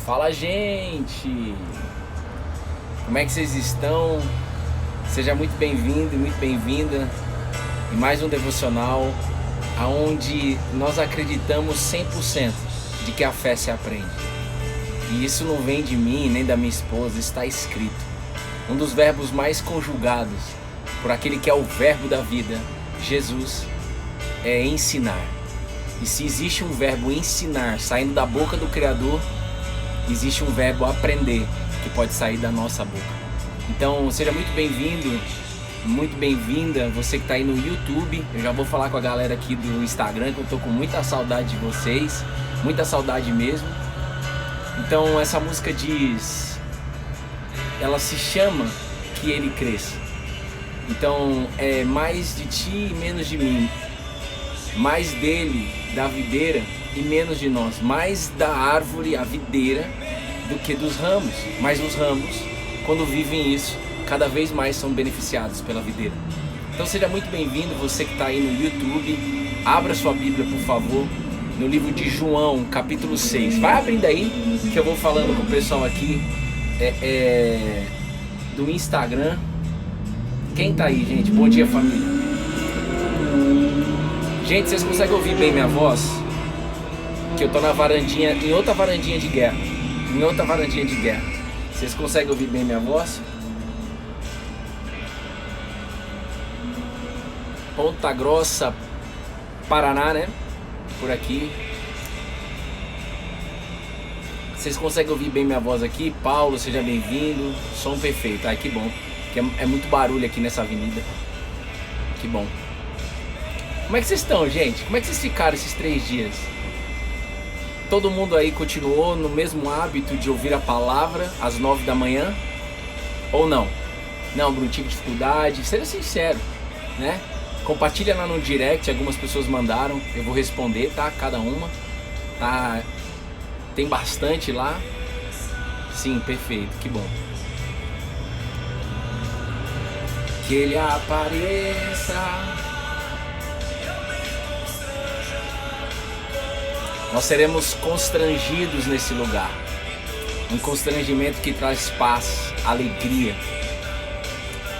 Fala, gente! Como é que vocês estão? Seja muito bem-vindo e muito bem-vinda em mais um devocional onde nós acreditamos 100% de que a fé se aprende. E isso não vem de mim nem da minha esposa, está escrito. Um dos verbos mais conjugados por aquele que é o verbo da vida, Jesus, é ensinar. E se existe um verbo ensinar saindo da boca do Criador, existe um verbo aprender que pode sair da nossa boca. Então seja muito bem-vindo, muito bem-vinda, você que está aí no YouTube. Eu já vou falar com a galera aqui do Instagram, que eu estou com muita saudade de vocês, muita saudade mesmo. Então essa música diz, ela se chama Que Ele Cresça. Então é mais de ti e menos de mim, mais dele, da videira, e menos de nós, mais da árvore, a videira, do que dos ramos. Mas os ramos, quando vivem isso, cada vez mais são beneficiados pela videira. Então seja muito bem-vindo, você que está aí no YouTube. Abra sua Bíblia, por favor, no livro de João, capítulo 6. Vai abrindo aí, que eu vou falando com o pessoal aqui do Instagram. Quem tá aí, gente? Bom dia, família. Gente, vocês conseguem ouvir bem minha voz? Que eu tô na varandinha, em outra varandinha de guerra. Vocês conseguem ouvir bem minha voz? Ponta Grossa, Paraná, né? Por aqui. Vocês conseguem ouvir bem minha voz aqui? Paulo, seja bem-vindo. Som perfeito. Ai, que bom. Que é muito barulho aqui nessa avenida. Que bom. Como é que vocês estão, gente? Como é que vocês ficaram esses 3 dias? Todo mundo aí continuou no mesmo hábito de ouvir a palavra às 9 da manhã? Ou não? Não, Bruno, tive dificuldade. Seja sincero, né? Compartilha lá no direct, algumas pessoas mandaram. Eu vou responder, tá? Cada uma. Tá? Tem bastante lá. Sim, perfeito, que bom. Que ele apareça. Nós seremos constrangidos nesse lugar. Um constrangimento que traz paz, alegria.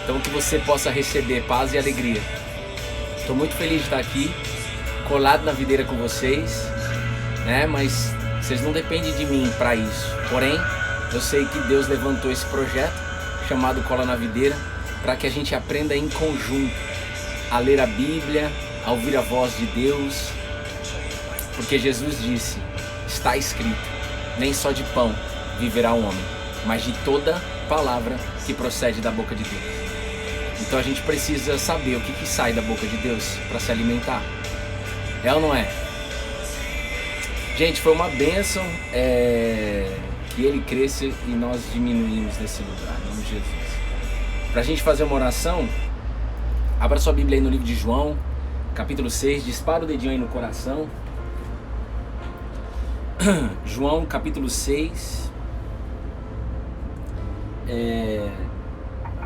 Então que você possa receber paz e alegria. Estou muito feliz de estar aqui, colado na videira com vocês, né? Mas vocês não dependem de mim para isso. Porém, eu sei que Deus levantou esse projeto chamado Cola na Videira para que a gente aprenda em conjunto a ler a Bíblia, a ouvir a voz de Deus. Porque Jesus disse, está escrito, nem só de pão viverá o homem, mas de toda palavra que procede da boca de Deus. Então a gente precisa saber o que sai da boca de Deus para se alimentar. É ou não é? Gente, foi uma bênção que ele cresça e nós diminuímos nesse lugar, em nome de Jesus. Para a gente fazer uma oração, abra sua Bíblia aí no livro de João, capítulo 6, dispara o dedinho aí no coração. João capítulo 6,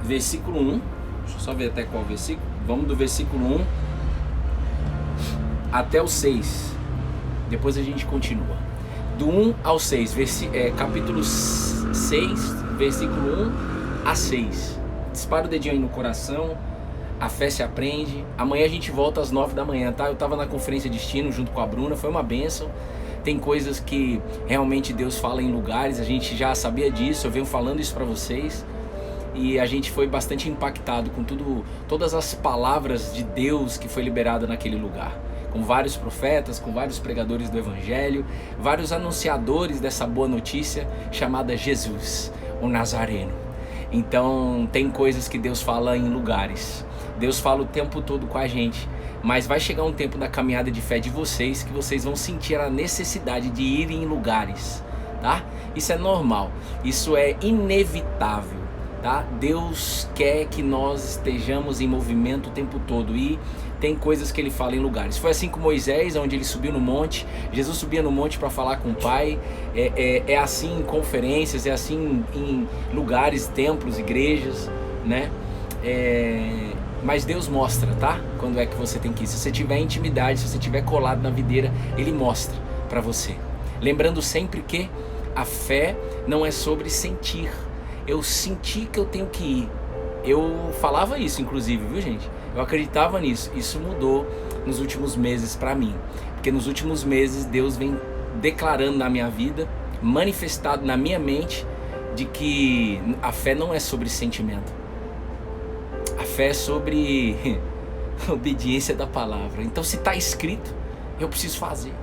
versículo 1. Deixa eu só ver até qual versículo. Vamos do versículo 1 até o 6. Depois a gente continua. Do 1 ao 6, capítulo 6, versículo 1 a 6. Dispara o dedinho aí no coração. A fé se aprende. Amanhã a gente volta às 9 da manhã, tá? Eu tava na conferência Destino junto com a Bruna, foi uma bênção. Tem coisas que realmente Deus fala em lugares, a gente já sabia disso, eu venho falando isso para vocês. E a gente foi bastante impactado com todas as palavras de Deus que foi liberada naquele lugar. Com vários profetas, com vários pregadores do Evangelho, vários anunciadores dessa boa notícia chamada Jesus, o Nazareno. Então tem coisas que Deus fala em lugares. Deus fala o tempo todo com a gente. Mas vai chegar um tempo da caminhada de fé de vocês que vocês vão sentir a necessidade de ir em lugares, tá? Isso é normal, isso é inevitável, tá? Deus quer que nós estejamos em movimento o tempo todo e tem coisas que ele fala em lugares. Foi assim com Moisés, onde ele subiu no monte, Jesus subia no monte para falar com o Pai, é assim em conferências, é assim em lugares, templos, igrejas, né? Mas Deus mostra, tá? Quando é que você tem que ir. Se você tiver intimidade, se você tiver colado na videira, Ele mostra para você. Lembrando sempre que A fé não é sobre sentir. Eu senti que eu tenho que ir. Eu falava isso, inclusive, viu, gente? Eu acreditava nisso. Isso mudou nos últimos meses para mim. Porque nos últimos meses Deus vem declarando na minha vida, manifestado na minha mente, de que a fé não é sobre sentimento. A fé é sobre a obediência da palavra. Então, se está escrito, eu preciso fazer.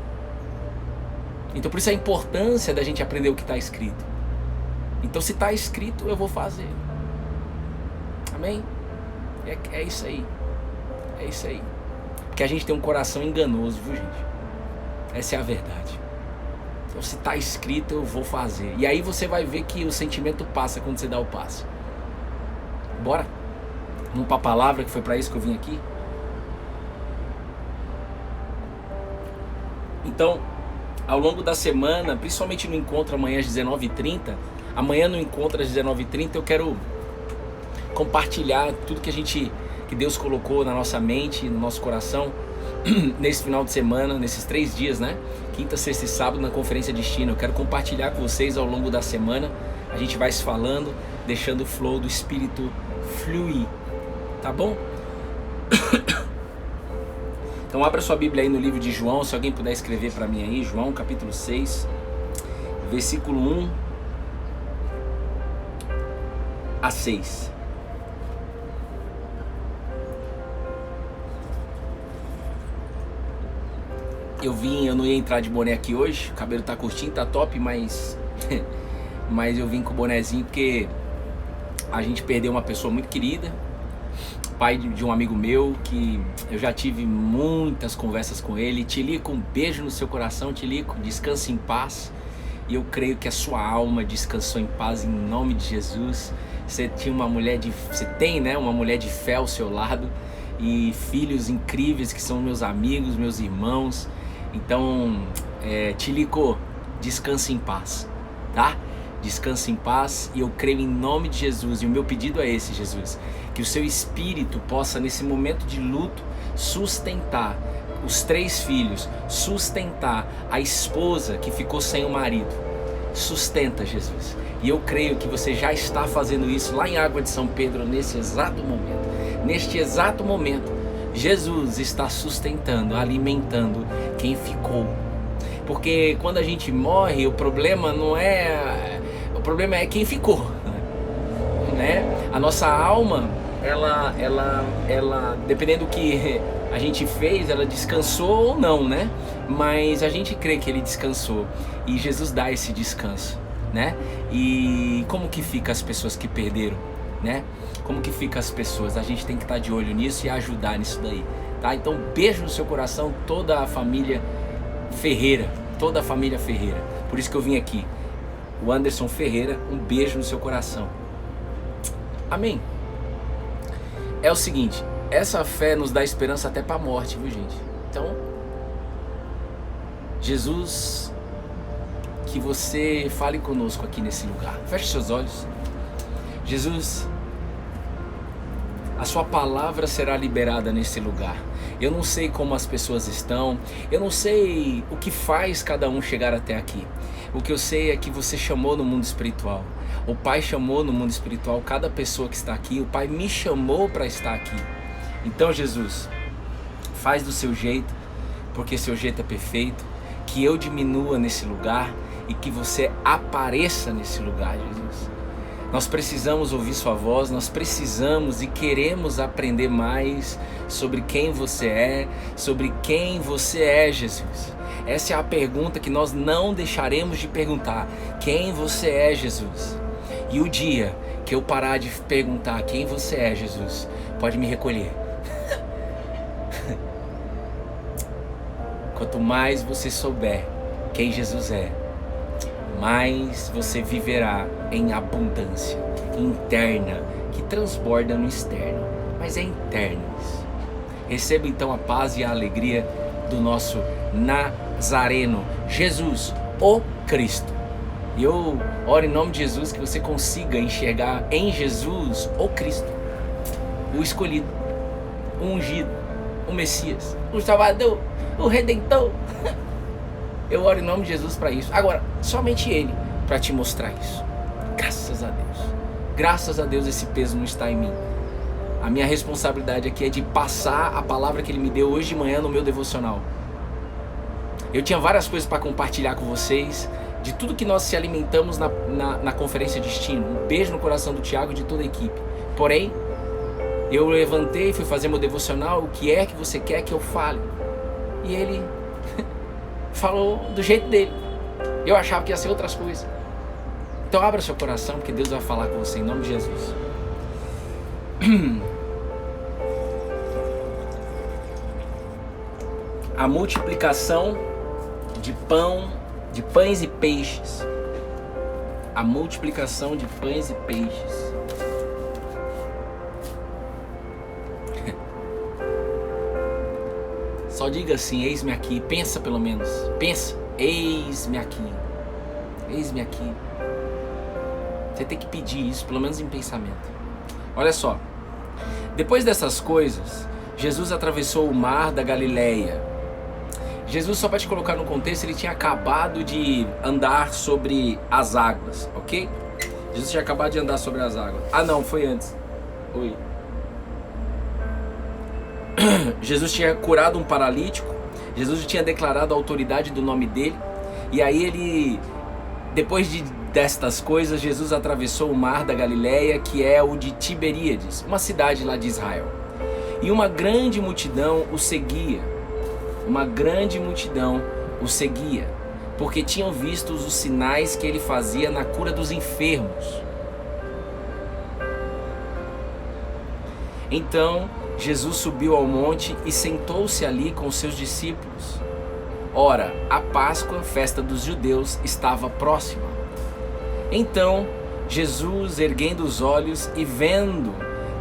Então, por isso a importância da gente aprender o que está escrito. Então, se está escrito, eu vou fazer. Amém? É isso aí. É isso aí. Porque a gente tem um coração enganoso, viu, gente? Essa é a verdade. Então, se está escrito, eu vou fazer. E aí você vai ver que o sentimento passa quando você dá o passo. Bora? Vamos para a palavra, que foi para isso que eu vim aqui. Então, ao longo da semana, principalmente no encontro amanhã às 19h30, amanhã no encontro às 19h30 eu quero compartilhar tudo que Deus colocou na nossa mente, no nosso coração, nesse final de semana, nesses 3 dias, né? Quinta, sexta e sábado na Conferência Destino. Eu quero compartilhar com vocês ao longo da semana. A gente vai se falando, deixando o flow do Espírito fluir, tá bom? Então abra sua Bíblia aí no livro de João, se alguém puder escrever para mim aí, João capítulo 6, versículo 1 a 6. Eu não ia entrar de boné aqui hoje, o cabelo tá curtinho, tá top, mas eu vim com o bonezinho porque a gente perdeu uma pessoa muito querida, pai de um amigo meu, que eu já tive muitas conversas com ele. Tilico, um beijo no seu coração, Tilico, descanse em paz, e eu creio que a sua alma descansou em paz em nome de Jesus. Você tem, né, uma mulher de fé ao seu lado, e filhos incríveis que são meus amigos, meus irmãos. Então, Tilico, descanse em paz, tá? Descanse em paz, e eu creio em nome de Jesus, e o meu pedido é esse, Jesus, que o seu espírito possa nesse momento de luto sustentar os 3 filhos, sustentar a esposa que ficou sem o marido. Sustenta, Jesus, e eu creio que você já está fazendo isso lá em Água de São Pedro nesse exato momento. Neste exato momento, Jesus está sustentando, alimentando quem ficou. Porque quando a gente morre, o problema é quem ficou, né? A nossa alma, ela dependendo do que a gente fez, ela descansou ou não, né? Mas a gente crê que ele descansou, e Jesus dá esse descanso, né? E como que fica as pessoas que perderam, né? Como que fica as pessoas? A gente tem que estar de olho nisso e ajudar nisso daí, tá? Então, beijo no seu coração, toda a família Ferreira, toda a família Ferreira. Por isso que eu vim aqui. O Anderson Ferreira, um beijo no seu coração. Amém. É o seguinte, essa fé nos dá esperança até para a morte, viu, gente? Então, Jesus, que você fale conosco aqui nesse lugar. Feche seus olhos. Jesus, a sua palavra será liberada nesse lugar. Eu não sei como as pessoas estão, eu não sei o que faz cada um chegar até aqui. O que eu sei é que você chamou no mundo espiritual. O Pai chamou no mundo espiritual cada pessoa que está aqui. O Pai me chamou para estar aqui. Então, Jesus, faz do seu jeito, porque seu jeito é perfeito. Que eu diminua nesse lugar e que você apareça nesse lugar, Jesus. Nós precisamos ouvir sua voz, nós precisamos e queremos aprender mais sobre quem você é, Jesus. Essa é a pergunta que nós não deixaremos de perguntar. Quem você é, Jesus? E o dia que eu parar de perguntar quem você é, Jesus, pode me recolher. Quanto mais você souber quem Jesus é, mais você viverá em abundância interna, que transborda no externo, mas é interno isso. Receba então a paz e a alegria do nosso Nazareno, Jesus, o Cristo. E eu oro em nome de Jesus que você consiga enxergar em Jesus o Cristo, o escolhido, o ungido, o Messias, o Salvador, o Redentor. Eu oro em nome de Jesus para isso. Agora, somente Ele para te mostrar isso. Graças a Deus. Graças a Deus esse peso não está em mim. A minha responsabilidade aqui é de passar a palavra que Ele me deu hoje de manhã no meu devocional. Eu tinha várias coisas para compartilhar com vocês, de tudo que nós se alimentamos na Conferência Destino. Um beijo no coração do Thiago e de toda a equipe. Porém, eu levantei, fui fazer meu devocional. O que é que você quer que eu fale? E ele falou do jeito dele. Eu achava que ia ser outras coisas. Então abra seu coração, porque Deus vai falar com você em nome de Jesus. A multiplicação de pães e peixes. A multiplicação de pães e peixes. Só diga assim: eis-me aqui. Pensa pelo menos. Pensa. Eis-me aqui. Eis-me aqui. Você tem que pedir isso, pelo menos em pensamento. Olha só. Depois dessas coisas, Jesus atravessou o mar da Galileia. Jesus, só para te colocar no contexto, ele tinha acabado de andar sobre as águas, ok? Jesus tinha acabado de andar sobre as águas. Ah não, foi antes. Oi. Jesus tinha curado um paralítico. Jesus tinha declarado a autoridade do nome dele. E aí ele, depois destas coisas, Jesus atravessou o mar da Galileia, que é o de Tiberíades, uma cidade lá de Israel. E uma grande multidão o seguia. Uma grande multidão o seguia, porque tinham visto os sinais que ele fazia na cura dos enfermos. Então Jesus subiu ao monte e sentou-se ali com os seus discípulos. Ora, a Páscoa, festa dos judeus, estava próxima. Então Jesus, erguendo os olhos e vendo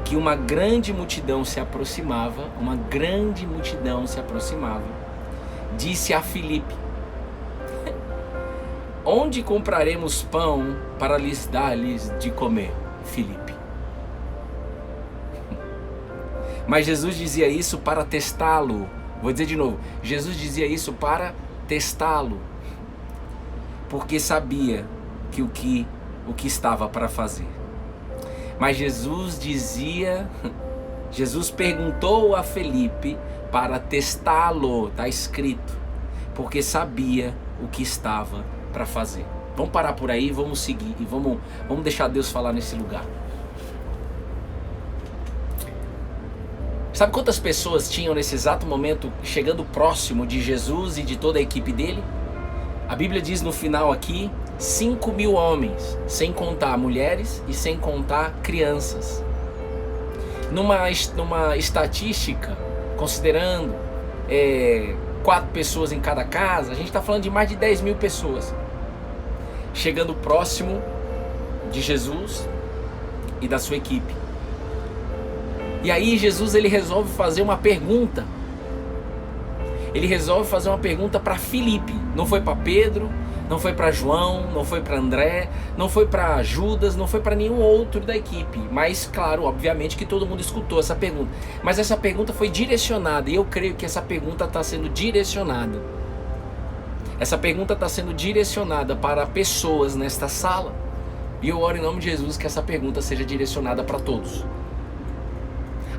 que uma grande multidão se aproximava, disse a Filipe: onde compraremos pão para lhes dar-lhes de comer? Filipe. Mas Jesus dizia isso para testá-lo. Vou dizer de novo. Jesus dizia isso para testá-lo, porque sabia que o que estava para fazer. Mas Jesus perguntou a Filipe para testá-lo, está escrito, porque sabia o que estava para fazer. Vamos parar por aí, vamos seguir e vamos deixar Deus falar nesse lugar. Sabe quantas pessoas tinham nesse exato momento chegando próximo de Jesus e de toda a equipe dele? A Bíblia diz no final aqui, 5.000 homens, sem contar mulheres e sem contar crianças. Numa estatística, considerando 4 pessoas em cada casa, a gente está falando de mais de 10.000 pessoas chegando próximo de Jesus e da sua equipe. E aí Jesus, ele resolve fazer uma pergunta. Ele resolve fazer uma pergunta para Filipe. Não foi para Pedro, não foi para João, não foi para André, não foi para Judas, não foi para nenhum outro da equipe. Mas claro, obviamente que todo mundo escutou essa pergunta. Mas essa pergunta foi direcionada, e eu creio que essa pergunta está sendo direcionada. Essa pergunta está sendo direcionada para pessoas nesta sala. E eu oro em nome de Jesus que essa pergunta seja direcionada para todos.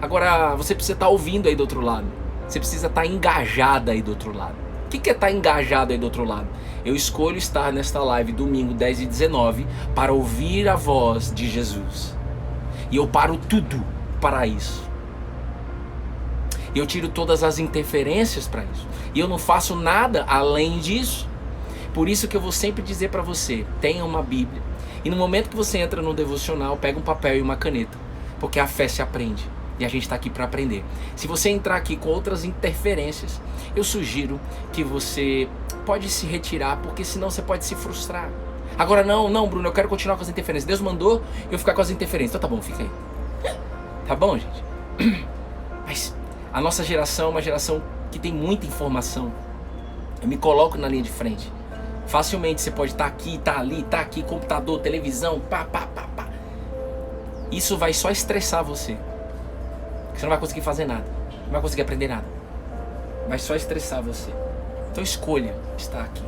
Agora, você precisa estar ouvindo aí do outro lado. Você precisa estar engajada aí do outro lado. O que é estar engajado aí do outro lado? Eu escolho estar nesta live domingo 10h19 para ouvir a voz de Jesus. E eu paro tudo para isso. E eu tiro todas as interferências para isso. E eu não faço nada além disso. Por isso que eu vou sempre dizer para você, tenha uma Bíblia. E no momento que você entra no devocional, pega um papel e uma caneta. Porque a fé se aprende. E a gente está aqui para aprender. Se você entrar aqui com outras interferências, eu sugiro que você pode se retirar, porque senão você pode se frustrar. Agora não, Bruno, eu quero continuar com as interferências. Deus mandou eu ficar com as interferências. Então tá bom, fica aí. Tá bom, gente? Mas a nossa geração é uma geração que tem muita informação. Eu me coloco na linha de frente. Facilmente você pode estar aqui, estar ali, estar aqui, computador, televisão, pá. Isso vai só estressar você. Você não vai conseguir fazer nada. Não vai conseguir aprender nada. Vai só estressar você. Então escolha estar aqui.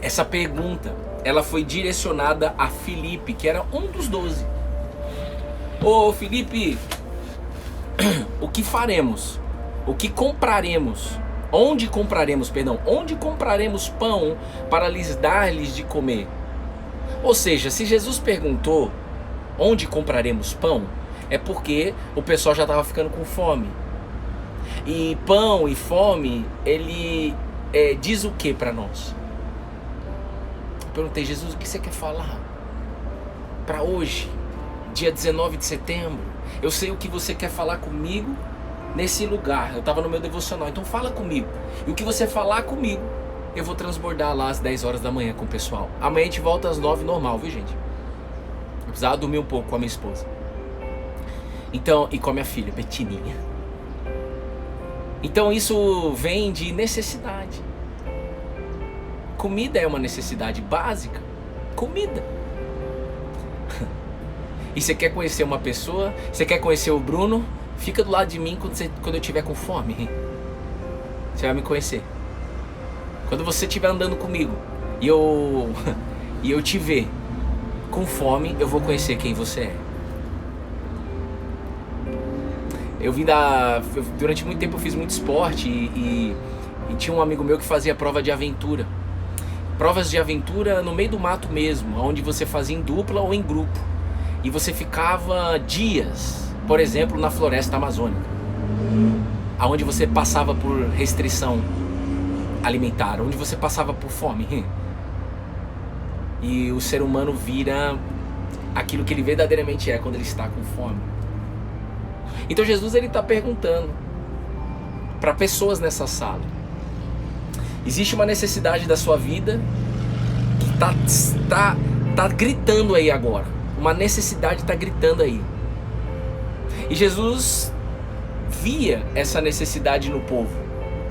Essa pergunta, ela foi direcionada a Filipe, que era um dos 12. Ô Filipe, o que faremos? O que compraremos? Onde compraremos pão para lhes dar-lhes de comer? Ou seja, se Jesus perguntou onde compraremos pão, é porque o pessoal já estava ficando com fome. E pão e fome, ele diz o que para nós? Eu perguntei, Jesus, o que você quer falar para hoje, dia 19 de setembro? Eu sei o que você quer falar comigo nesse lugar. Eu estava no meu devocional, então fala comigo. E o que você falar comigo, eu vou transbordar lá às 10 horas da manhã com o pessoal. Amanhã a gente volta às 9 normal, viu gente? Eu precisava dormir um pouco com a minha esposa. Então, e com a minha filha, Betininha. Então isso vem de necessidade. Comida é uma necessidade básica. Comida. E você quer conhecer uma pessoa, você quer conhecer o Bruno, fica do lado de mim quando eu estiver com fome. Você vai me conhecer. Quando você estiver andando comigo e eu te ver com fome, eu vou conhecer quem você é. Durante muito tempo eu fiz muito esporte e tinha um amigo meu que fazia prova de aventura. Provas de aventura no meio do mato mesmo, onde você fazia em dupla ou em grupo. E você ficava dias, por exemplo, na floresta amazônica, onde você passava por restrição alimentar, onde você passava por fome. E o ser humano vira aquilo que ele verdadeiramente é quando ele está com fome. Então Jesus ele está perguntando para pessoas nessa sala: existe uma necessidade da sua vida que tá gritando aí agora. Uma necessidade está gritando aí. E Jesus via essa necessidade no povo.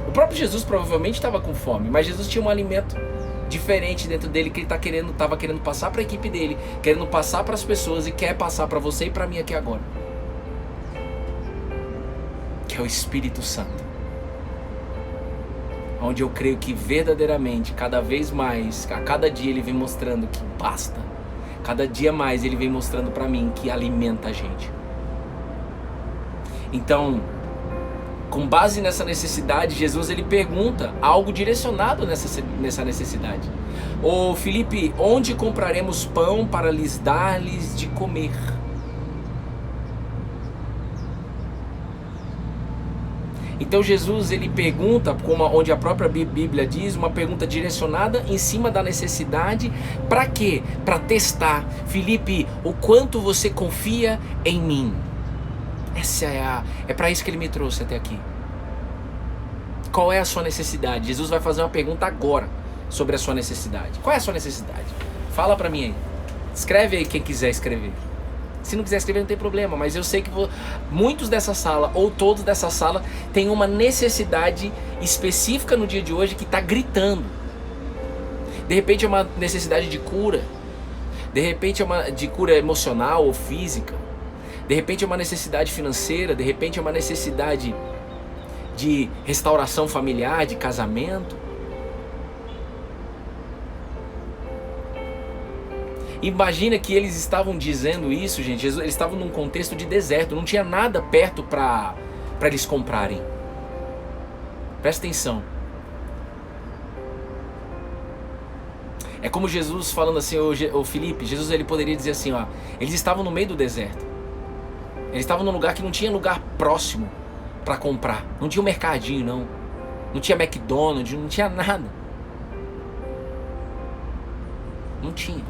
O próprio Jesus provavelmente estava com fome, mas Jesus tinha um alimento diferente dentro dele que ele estava querendo passar para a equipe dele, querendo passar para as pessoas e quer passar para você e para mim aqui agora. Que é o Espírito Santo. Onde eu creio que verdadeiramente, cada vez mais, a cada dia ele vem mostrando que basta. Cada dia mais ele vem mostrando para mim que alimenta a gente. Então, com base nessa necessidade, Jesus ele pergunta algo direcionado nessa necessidade. Ô Filipe, onde compraremos pão para lhes dar-lhes de comer? Então Jesus ele pergunta, onde a própria Bíblia diz, uma pergunta direcionada em cima da necessidade. Para quê? Para testar. Filipe, o quanto você confia em mim? Essa é para isso que ele me trouxe até aqui. Qual é a sua necessidade? Jesus vai fazer uma pergunta agora sobre a sua necessidade. Qual é a sua necessidade? Fala para mim aí. Escreve aí quem quiser escrever. Se não quiser escrever não tem problema, mas eu sei que muitos dessa sala, ou todos dessa sala, têm uma necessidade específica no dia de hoje que está gritando. De repente é uma necessidade de cura, de repente é uma de cura emocional ou física, de repente é uma necessidade financeira, de repente é uma necessidade de restauração familiar, de casamento. Imagina que eles estavam dizendo isso, gente. Eles estavam num contexto de deserto, não tinha nada perto para eles comprarem. Presta atenção. É como Jesus falando assim, o Filipe, Jesus ele poderia dizer assim, ó, eles estavam no meio do deserto. Eles estavam num lugar que não tinha lugar próximo para comprar. Não tinha um mercadinho, não. Não tinha McDonald's, não tinha nada. Não tinha.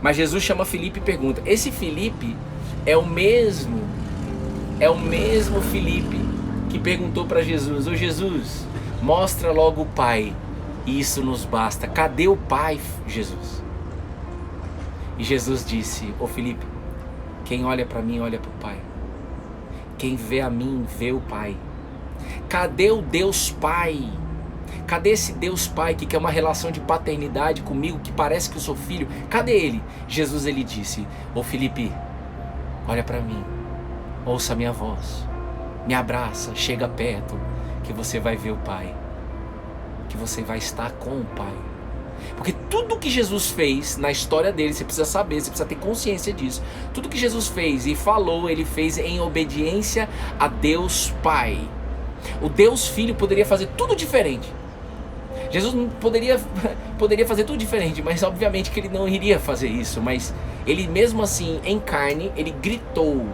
Mas Jesus chama Filipe e pergunta: esse Filipe é o mesmo Filipe que perguntou para Jesus: ô Jesus, mostra logo o Pai, e isso nos basta. Cadê o Pai, Jesus? E Jesus disse: ô Filipe, quem olha para mim, olha para o Pai. Quem vê a mim, vê o Pai. Cadê o Deus Pai? Cadê esse Deus Pai que quer uma relação de paternidade comigo, que parece que eu sou filho? Cadê ele? Jesus ele disse: ô Filipe, olha para mim, ouça a minha voz, me abraça, chega perto, que você vai ver o Pai, que você vai estar com o Pai. Porque tudo que Jesus fez na história dele, você precisa saber, você precisa ter consciência disso. Tudo que Jesus fez e falou, ele fez em obediência a Deus Pai. O Deus Filho poderia fazer tudo diferente. Jesus não poderia fazer tudo diferente, mas obviamente que ele não iria fazer isso. Mas ele mesmo assim, em carne, ele gritou.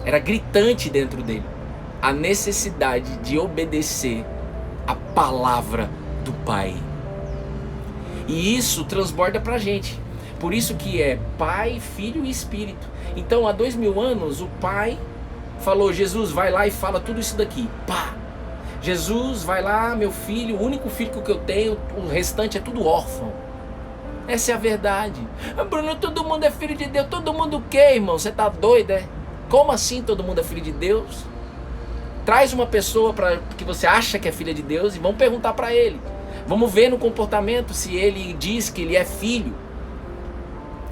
Era gritante dentro dele a necessidade de obedecer a palavra do Pai. E isso transborda pra gente. Por isso que é Pai, Filho e Espírito. Então há 2000 anos o Pai falou: Jesus, vai lá e fala tudo isso daqui. Pá! Jesus, vai lá, meu filho, o único filho que eu tenho, o restante é tudo órfão. Essa é a verdade. Bruno, todo mundo é filho de Deus. Todo mundo o quê, irmão? Você tá doido, é? Como assim todo mundo é filho de Deus? Traz uma pessoa que você acha que é filha de Deus e vamos perguntar para ele. Vamos ver no comportamento se ele diz que ele é filho.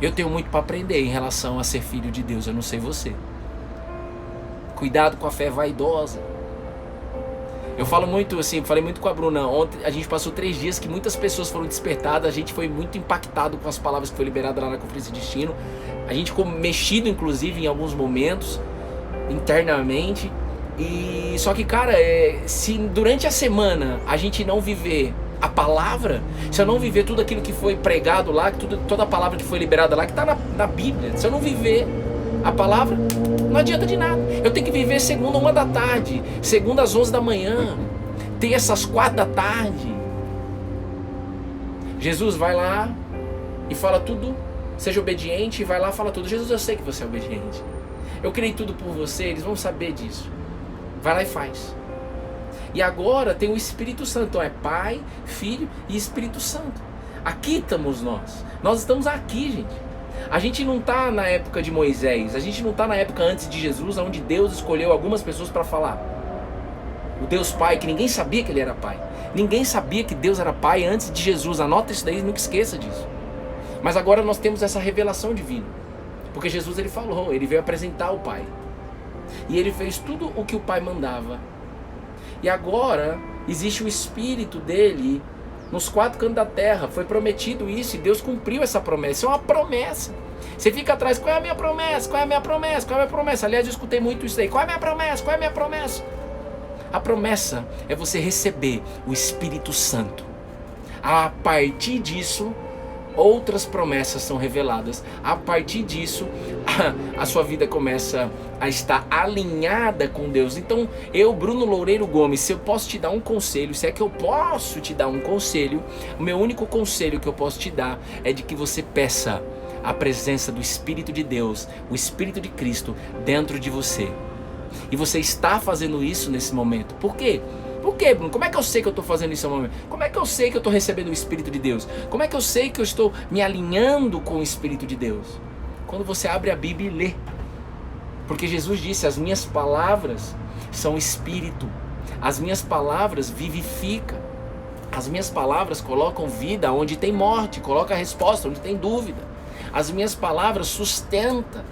Eu tenho muito para aprender em relação a ser filho de Deus, eu não sei você. Cuidado com a fé vaidosa. Eu falo muito assim, falei muito com a Bruna. Ontem a gente passou 3 dias que muitas pessoas foram despertadas. A gente foi muito impactado com as palavras que foi liberada lá na Conferência de Destino. A gente ficou mexido, inclusive, em alguns momentos, internamente. E só que, cara, se durante a semana a gente não viver a palavra, se eu não viver tudo aquilo que foi pregado lá, toda a palavra que foi liberada lá, que está na Bíblia, se eu não viver a palavra, não adianta de nada. Eu tenho que viver segunda 1 da tarde, segunda às 11 da manhã, terça às 4 da tarde. Jesus vai lá e fala tudo, seja obediente, e vai lá e fala tudo. Jesus, eu sei que você é obediente, eu criei tudo por você, eles vão saber disso. Vai lá e faz. E agora tem o Espírito Santo. Então é Pai, Filho e Espírito Santo. Aqui estamos nós. Nós estamos aqui, gente. A gente não está na época de Moisés. A gente não está na época antes de Jesus, onde Deus escolheu algumas pessoas para falar. O Deus Pai, que ninguém sabia que ele era Pai. Ninguém sabia que Deus era Pai antes de Jesus. Anota isso daí, nunca esqueça disso. Mas agora nós temos essa revelação divina. Porque Jesus, ele falou, ele veio apresentar o Pai. E ele fez tudo o que o Pai mandava. E agora existe o Espírito dele nos 4 cantos da terra. Foi prometido isso e Deus cumpriu essa promessa. Isso é uma promessa. Você fica atrás, qual é a minha promessa? Qual é a minha promessa? Qual é a minha promessa? Aliás, eu escutei muito isso aí. Qual é a minha promessa? Qual é a minha promessa? A promessa é você receber o Espírito Santo. A partir disso, outras promessas são reveladas. A partir disso, a sua vida começa a estar alinhada com Deus. Então, eu, Bruno Loureiro Gomes, se eu posso te dar um conselho, se é que eu posso te dar um conselho, o meu único conselho que eu posso te dar é de que você peça a presença do Espírito de Deus, o Espírito de Cristo dentro de você. E você está fazendo isso nesse momento. Por quê? Por quê, Bruno? Como é que eu sei que eu estou fazendo isso no momento? Como é que eu sei que eu estou recebendo o Espírito de Deus? Como é que eu sei que eu estou me alinhando com o Espírito de Deus? Quando você abre a Bíblia e lê. Porque Jesus disse, as minhas palavras são Espírito. As minhas palavras vivificam. As minhas palavras colocam vida onde tem morte. Colocam a resposta onde tem dúvida. As minhas palavras sustentam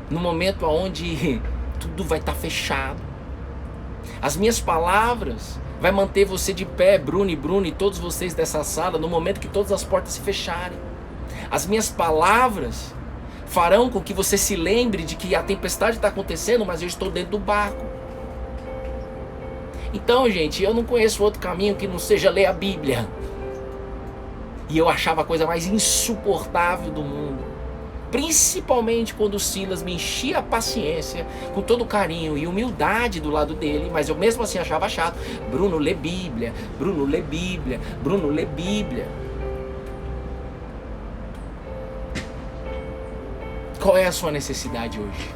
no momento onde tudo vai estar fechado. As minhas palavras vai manter você de pé, Bruno e todos vocês dessa sala, no momento que todas as portas se fecharem. As minhas palavras farão com que você se lembre de que a tempestade está acontecendo, mas eu estou dentro do barco. Então, gente, eu não conheço outro caminho que não seja ler a Bíblia. E eu achava a coisa mais insuportável do mundo. Principalmente quando o Silas me enchia a paciência com todo carinho e humildade do lado dele, mas eu mesmo assim achava chato. Bruno, lê Bíblia, Bruno, lê Bíblia, Bruno, lê Bíblia. Qual é a sua necessidade hoje?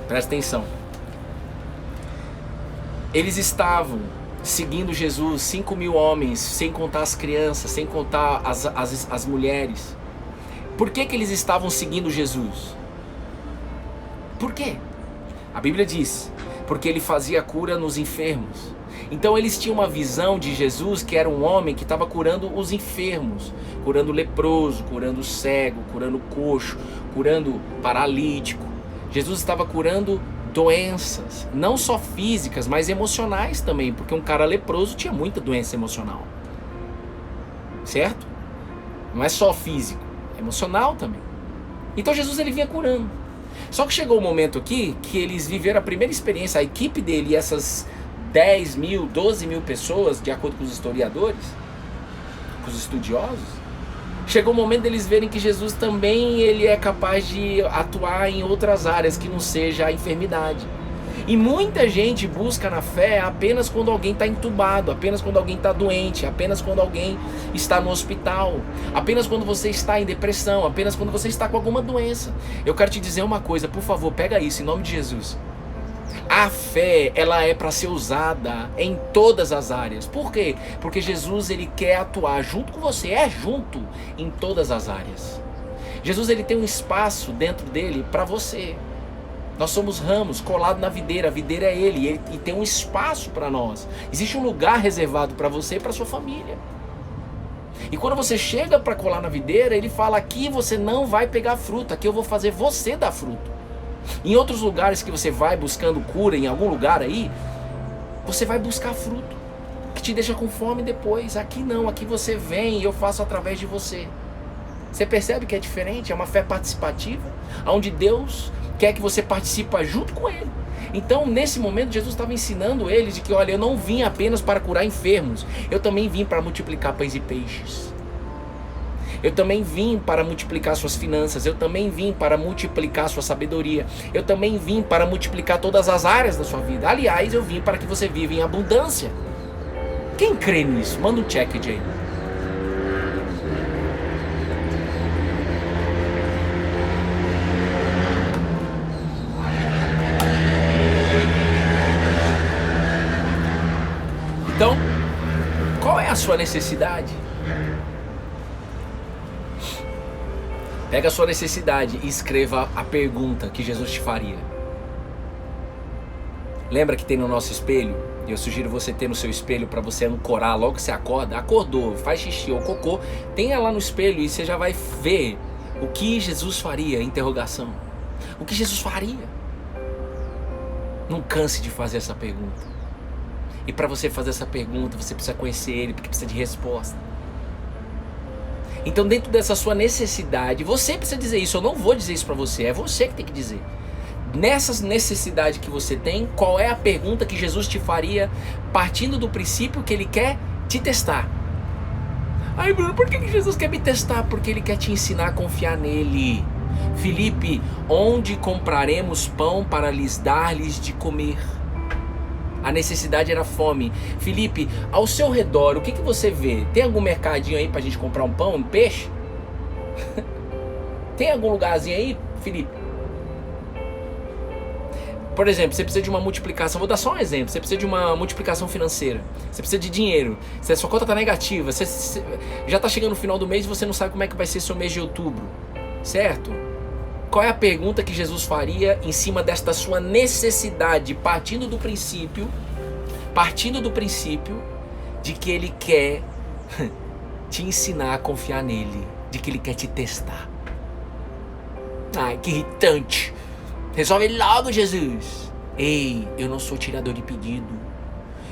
Presta atenção. Eles estavam seguindo Jesus, 5.000 homens, sem contar as crianças, sem contar as mulheres. Por que eles estavam seguindo Jesus? Por quê? A Bíblia diz, porque ele fazia cura nos enfermos. Então eles tinham uma visão de Jesus que era um homem que estava curando os enfermos, curando o leproso, curando o cego, curando o coxo, curando o paralítico. Jesus estava curando doenças, não só físicas, mas emocionais também, porque um cara leproso tinha muita doença emocional. certo? Não é só físico, é emocional também. Então Jesus ele vinha curando. Só que chegou o momento aqui que eles viveram a primeira experiência, a equipe dele e essas 10 mil, 12 mil pessoas, de acordo com os historiadores, com os estudiosos, chegou o momento deles verem que Jesus também ele é capaz de atuar em outras áreas que não seja a enfermidade. E muita gente busca na fé apenas quando alguém está entubado, apenas quando alguém está doente, apenas quando alguém está no hospital, apenas quando você está em depressão, apenas quando você está com alguma doença. Eu quero te dizer uma coisa, por favor, pega isso em nome de Jesus. A fé, ela é para ser usada em todas as áreas. Por quê? Porque Jesus ele quer atuar junto com você, junto em todas as áreas. Jesus ele tem um espaço dentro dele para você. Nós somos ramos colados na videira, a videira é ele e tem um espaço para nós. Existe um lugar reservado para você e para sua família. E quando você chega para colar na videira, ele fala: aqui você não vai pegar fruto, aqui eu vou fazer você dar fruto. Em outros lugares que você vai buscando cura, em algum lugar aí, você vai buscar fruto, que te deixa com fome depois. Aqui não, aqui você vem e eu faço através de você. Você percebe que é diferente? É uma fé participativa, onde Deus quer que você participe junto com Ele. Então, nesse momento, Jesus estava ensinando eles de que, olha, eu não vim apenas para curar enfermos, eu também vim para multiplicar pães e peixes. Eu também vim para multiplicar suas finanças, eu também vim para multiplicar sua sabedoria, eu também vim para multiplicar todas as áreas da sua vida. Aliás, eu vim para que você viva em abundância. Quem crê nisso? Manda um check aí. Então, qual é a sua necessidade? Pega a sua necessidade e escreva a pergunta que Jesus te faria. Lembra que tem no nosso espelho? Eu sugiro você ter no seu espelho para você ancorar logo que você acorda. Acordou, faz xixi ou cocô, tenha lá no espelho e você já vai ver o que Jesus faria, interrogação. O que Jesus faria? Não canse de fazer essa pergunta. E para você fazer essa pergunta, você precisa conhecer Ele, porque precisa de resposta. Então, dentro dessa sua necessidade, você precisa dizer isso. Eu não vou dizer isso para você, é você que tem que dizer. Nessa necessidade que você tem, qual é a pergunta que Jesus te faria, partindo do princípio que Ele quer te testar? Ai, Bruno, por que Jesus quer me testar? Porque Ele quer te ensinar a confiar nele. Filipe, onde compraremos pão para lhes dar-lhes de comer? A necessidade era fome. Filipe, ao seu redor, o que você vê? Tem algum mercadinho aí pra gente comprar um pão, um peixe? Tem algum lugarzinho aí, Filipe? Por exemplo, você precisa de uma multiplicação. Vou dar só um exemplo. Você precisa de uma multiplicação financeira. Você precisa de dinheiro. Sua conta está negativa. Você já está chegando no final do mês e você não sabe como é que vai ser seu mês de outubro. Certo? Qual é a pergunta que Jesus faria em cima desta sua necessidade, partindo do princípio de que Ele quer te ensinar a confiar nele, de que Ele quer te testar. Ai, que irritante. Resolve logo, Jesus. Ei, eu não sou tirador de pedido.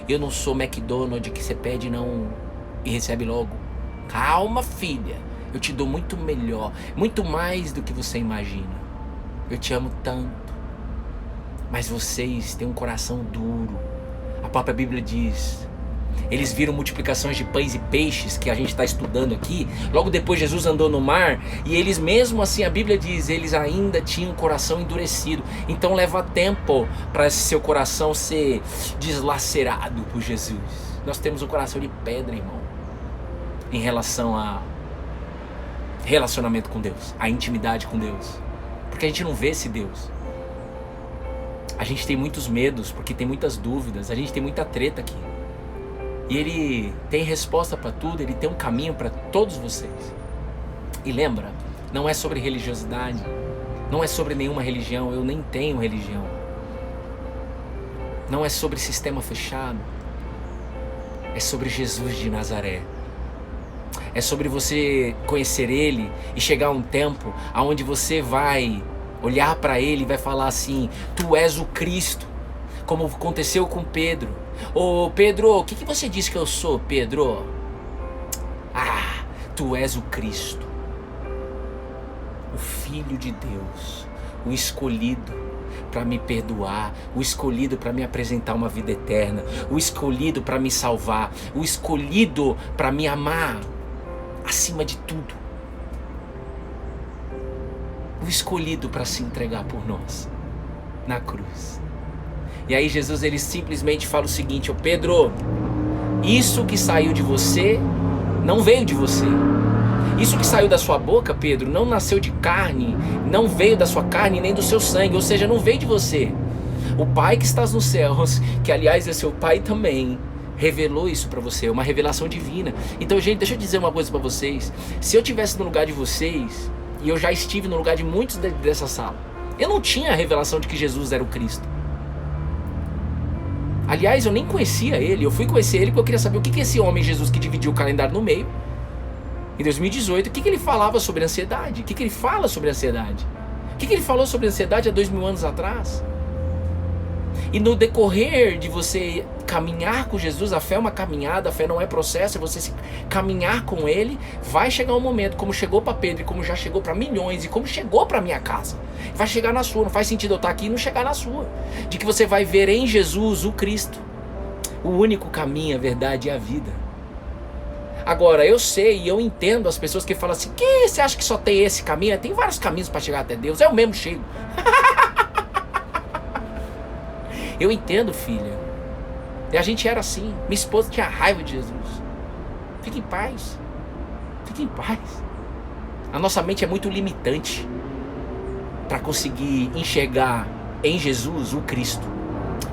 Eu não sou McDonald's que você pede não e recebe logo. Calma, filha. Eu te dou muito melhor, muito mais do que você imagina. Eu te amo tanto. Mas vocês têm um coração duro. A própria Bíblia diz: eles viram multiplicações de pães e peixes, que a gente está estudando aqui. Logo depois Jesus andou no mar, e eles mesmo assim, a Bíblia diz, eles ainda tinham um coração endurecido. Então leva tempo para esse seu coração ser deslacerado por Jesus. Nós temos um coração de pedra, irmão, em relação a relacionamento com Deus, a intimidade com Deus, porque a gente não vê esse Deus. A gente tem muitos medos, porque tem muitas dúvidas, a gente tem muita treta aqui. E Ele tem resposta para tudo, Ele tem um caminho para todos vocês. E lembra, não é sobre religiosidade, não é sobre nenhuma religião, eu nem tenho religião. Não é sobre sistema fechado, é sobre Jesus de Nazaré. É sobre você conhecer Ele e chegar a um tempo onde você vai olhar para Ele e vai falar assim: Tu és o Cristo, como aconteceu com Pedro. Ô Pedro, o que você disse que eu sou, Pedro? Ah, Tu és o Cristo, o Filho de Deus, o escolhido para me perdoar, o escolhido para me apresentar uma vida eterna, o escolhido para me salvar, o escolhido para me amar acima de tudo, o escolhido para se entregar por nós na cruz. E aí Jesus, ele simplesmente fala o seguinte: ô Pedro, isso que saiu de você não veio de você. Isso que saiu da sua boca, Pedro, não nasceu de carne, não veio da sua carne nem do seu sangue, ou seja, não veio de você. O Pai que estás nos céus, que aliás é seu Pai também, revelou isso para você, uma revelação divina. Então, gente, deixa eu dizer uma coisa para vocês. Se eu estivesse no lugar de vocês, e eu já estive no lugar de muitos dessa sala, eu não tinha a revelação de que Jesus era o Cristo. Aliás, eu nem conhecia ele. Eu fui conhecer ele porque eu queria saber o que esse homem Jesus que dividiu o calendário no meio, em 2018, o que ele falava sobre ansiedade? O que ele fala sobre ansiedade? O que ele falou sobre ansiedade há 2000 anos atrás? E no decorrer de você caminhar com Jesus, a fé é uma caminhada, a fé não é processo, é você caminhar com ele. Vai chegar um momento, como chegou para Pedro e como já chegou para milhões e como chegou para minha casa, vai chegar na sua. Não faz sentido eu estar aqui e não chegar na sua. De que você vai ver em Jesus o Cristo, o único caminho, a verdade e a vida. Agora, eu sei e eu entendo as pessoas que falam assim: que você acha que só tem esse caminho? Tem vários caminhos para chegar até Deus, é o mesmo chego. Eu entendo, filha. E a gente era assim. Minha esposa tinha raiva de Jesus. Fique em paz. Fique em paz. A nossa mente é muito limitante para conseguir enxergar em Jesus o Cristo.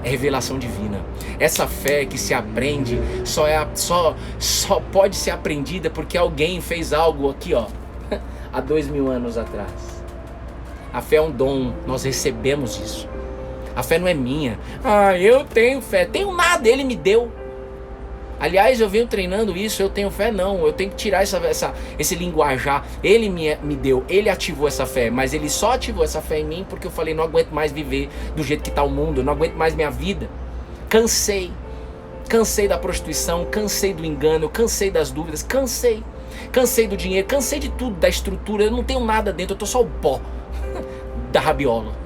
É revelação divina. Essa fé que se aprende só pode ser aprendida porque alguém fez algo aqui, ó, há 2000 anos atrás. A fé é um dom, nós recebemos isso. A fé não é minha. Ah, eu tenho fé. Tenho nada, ele me deu. Aliás, eu venho treinando isso, eu tenho fé não. Eu tenho que tirar esse linguajar. Ele me deu, ele ativou essa fé. Mas ele só ativou essa fé em mim porque eu falei: não aguento mais viver do jeito que está o mundo. Eu não aguento mais minha vida. Cansei. Cansei da prostituição, cansei do engano, cansei das dúvidas, cansei. Cansei do dinheiro, cansei de tudo, da estrutura. Eu não tenho nada dentro, eu tô só o pó da rabiola.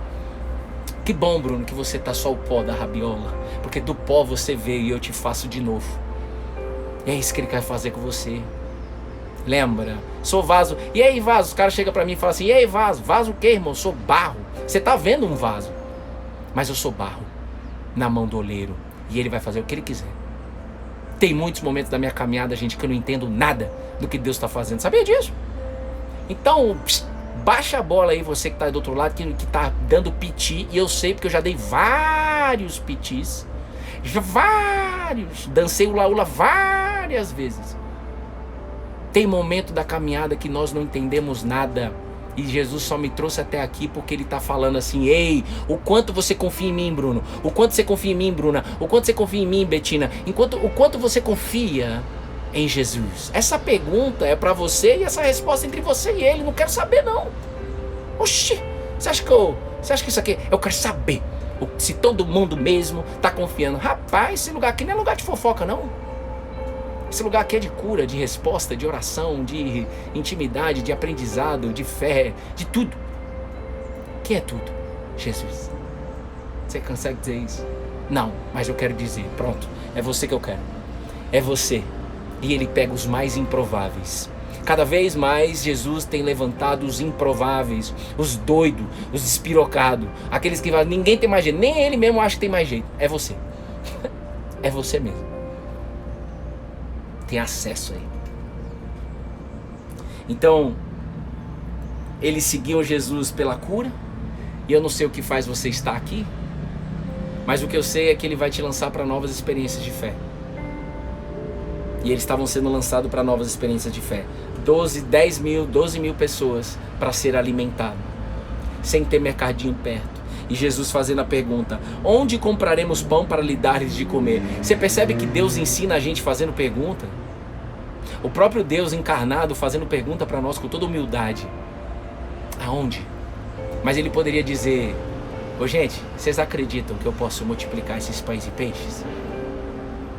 Que bom, Bruno, que você tá só o pó da rabiola. Porque do pó você veio e eu te faço de novo. E é isso que ele quer fazer com você. Lembra? Sou vaso. E aí, vaso? Os caras chegam pra mim e falam assim: e aí, vaso? Vaso o quê, irmão? Sou barro. Você tá vendo um vaso. Mas eu sou barro na mão do oleiro. E ele vai fazer o que ele quiser. Tem muitos momentos da minha caminhada, gente, que eu não entendo nada do que Deus tá fazendo. Sabia disso? Então, baixa a bola aí, você que tá do outro lado, que tá dando piti. E eu sei porque eu já dei vários pitis. Vários. Dancei o ula-ula várias vezes. Tem momento da caminhada que nós não entendemos nada. E Jesus só me trouxe até aqui porque ele tá falando assim: ei, o quanto você confia em mim, Bruno? O quanto você confia em mim, Bruna? O quanto você confia em mim, Betina? O quanto você confia em Jesus? Essa pergunta é pra você e essa resposta entre você e ele. Não quero saber, não. Oxi, você acha que isso aqui... Eu quero saber se todo mundo mesmo tá confiando. Rapaz, esse lugar aqui não é lugar de fofoca, não. Esse lugar aqui é de cura, de resposta, de oração, de intimidade, de aprendizado, de fé, de tudo. Quem é tudo? Jesus. Você consegue dizer isso? Não, mas eu quero dizer. Pronto, é você que eu quero. É você. E ele pega os mais improváveis. Cada vez mais Jesus tem levantado os improváveis, os doidos, os despirocados, aqueles que falam: ninguém tem mais jeito, nem ele mesmo acha que tem mais jeito. É você. É você mesmo. Tem acesso aí. Então, eles seguiam Jesus pela cura. E eu não sei o que faz você estar aqui, mas o que eu sei é que ele vai te lançar para novas experiências de fé. E eles estavam sendo lançados para novas experiências de fé. 12 mil pessoas para ser alimentado, sem ter mercadinho perto. E Jesus fazendo a pergunta: onde compraremos pão para lhe dar de comer? Você percebe que Deus ensina a gente fazendo pergunta? O próprio Deus encarnado fazendo pergunta para nós com toda humildade. Aonde? Mas ele poderia dizer: ô gente, vocês acreditam que eu posso multiplicar esses pães e peixes?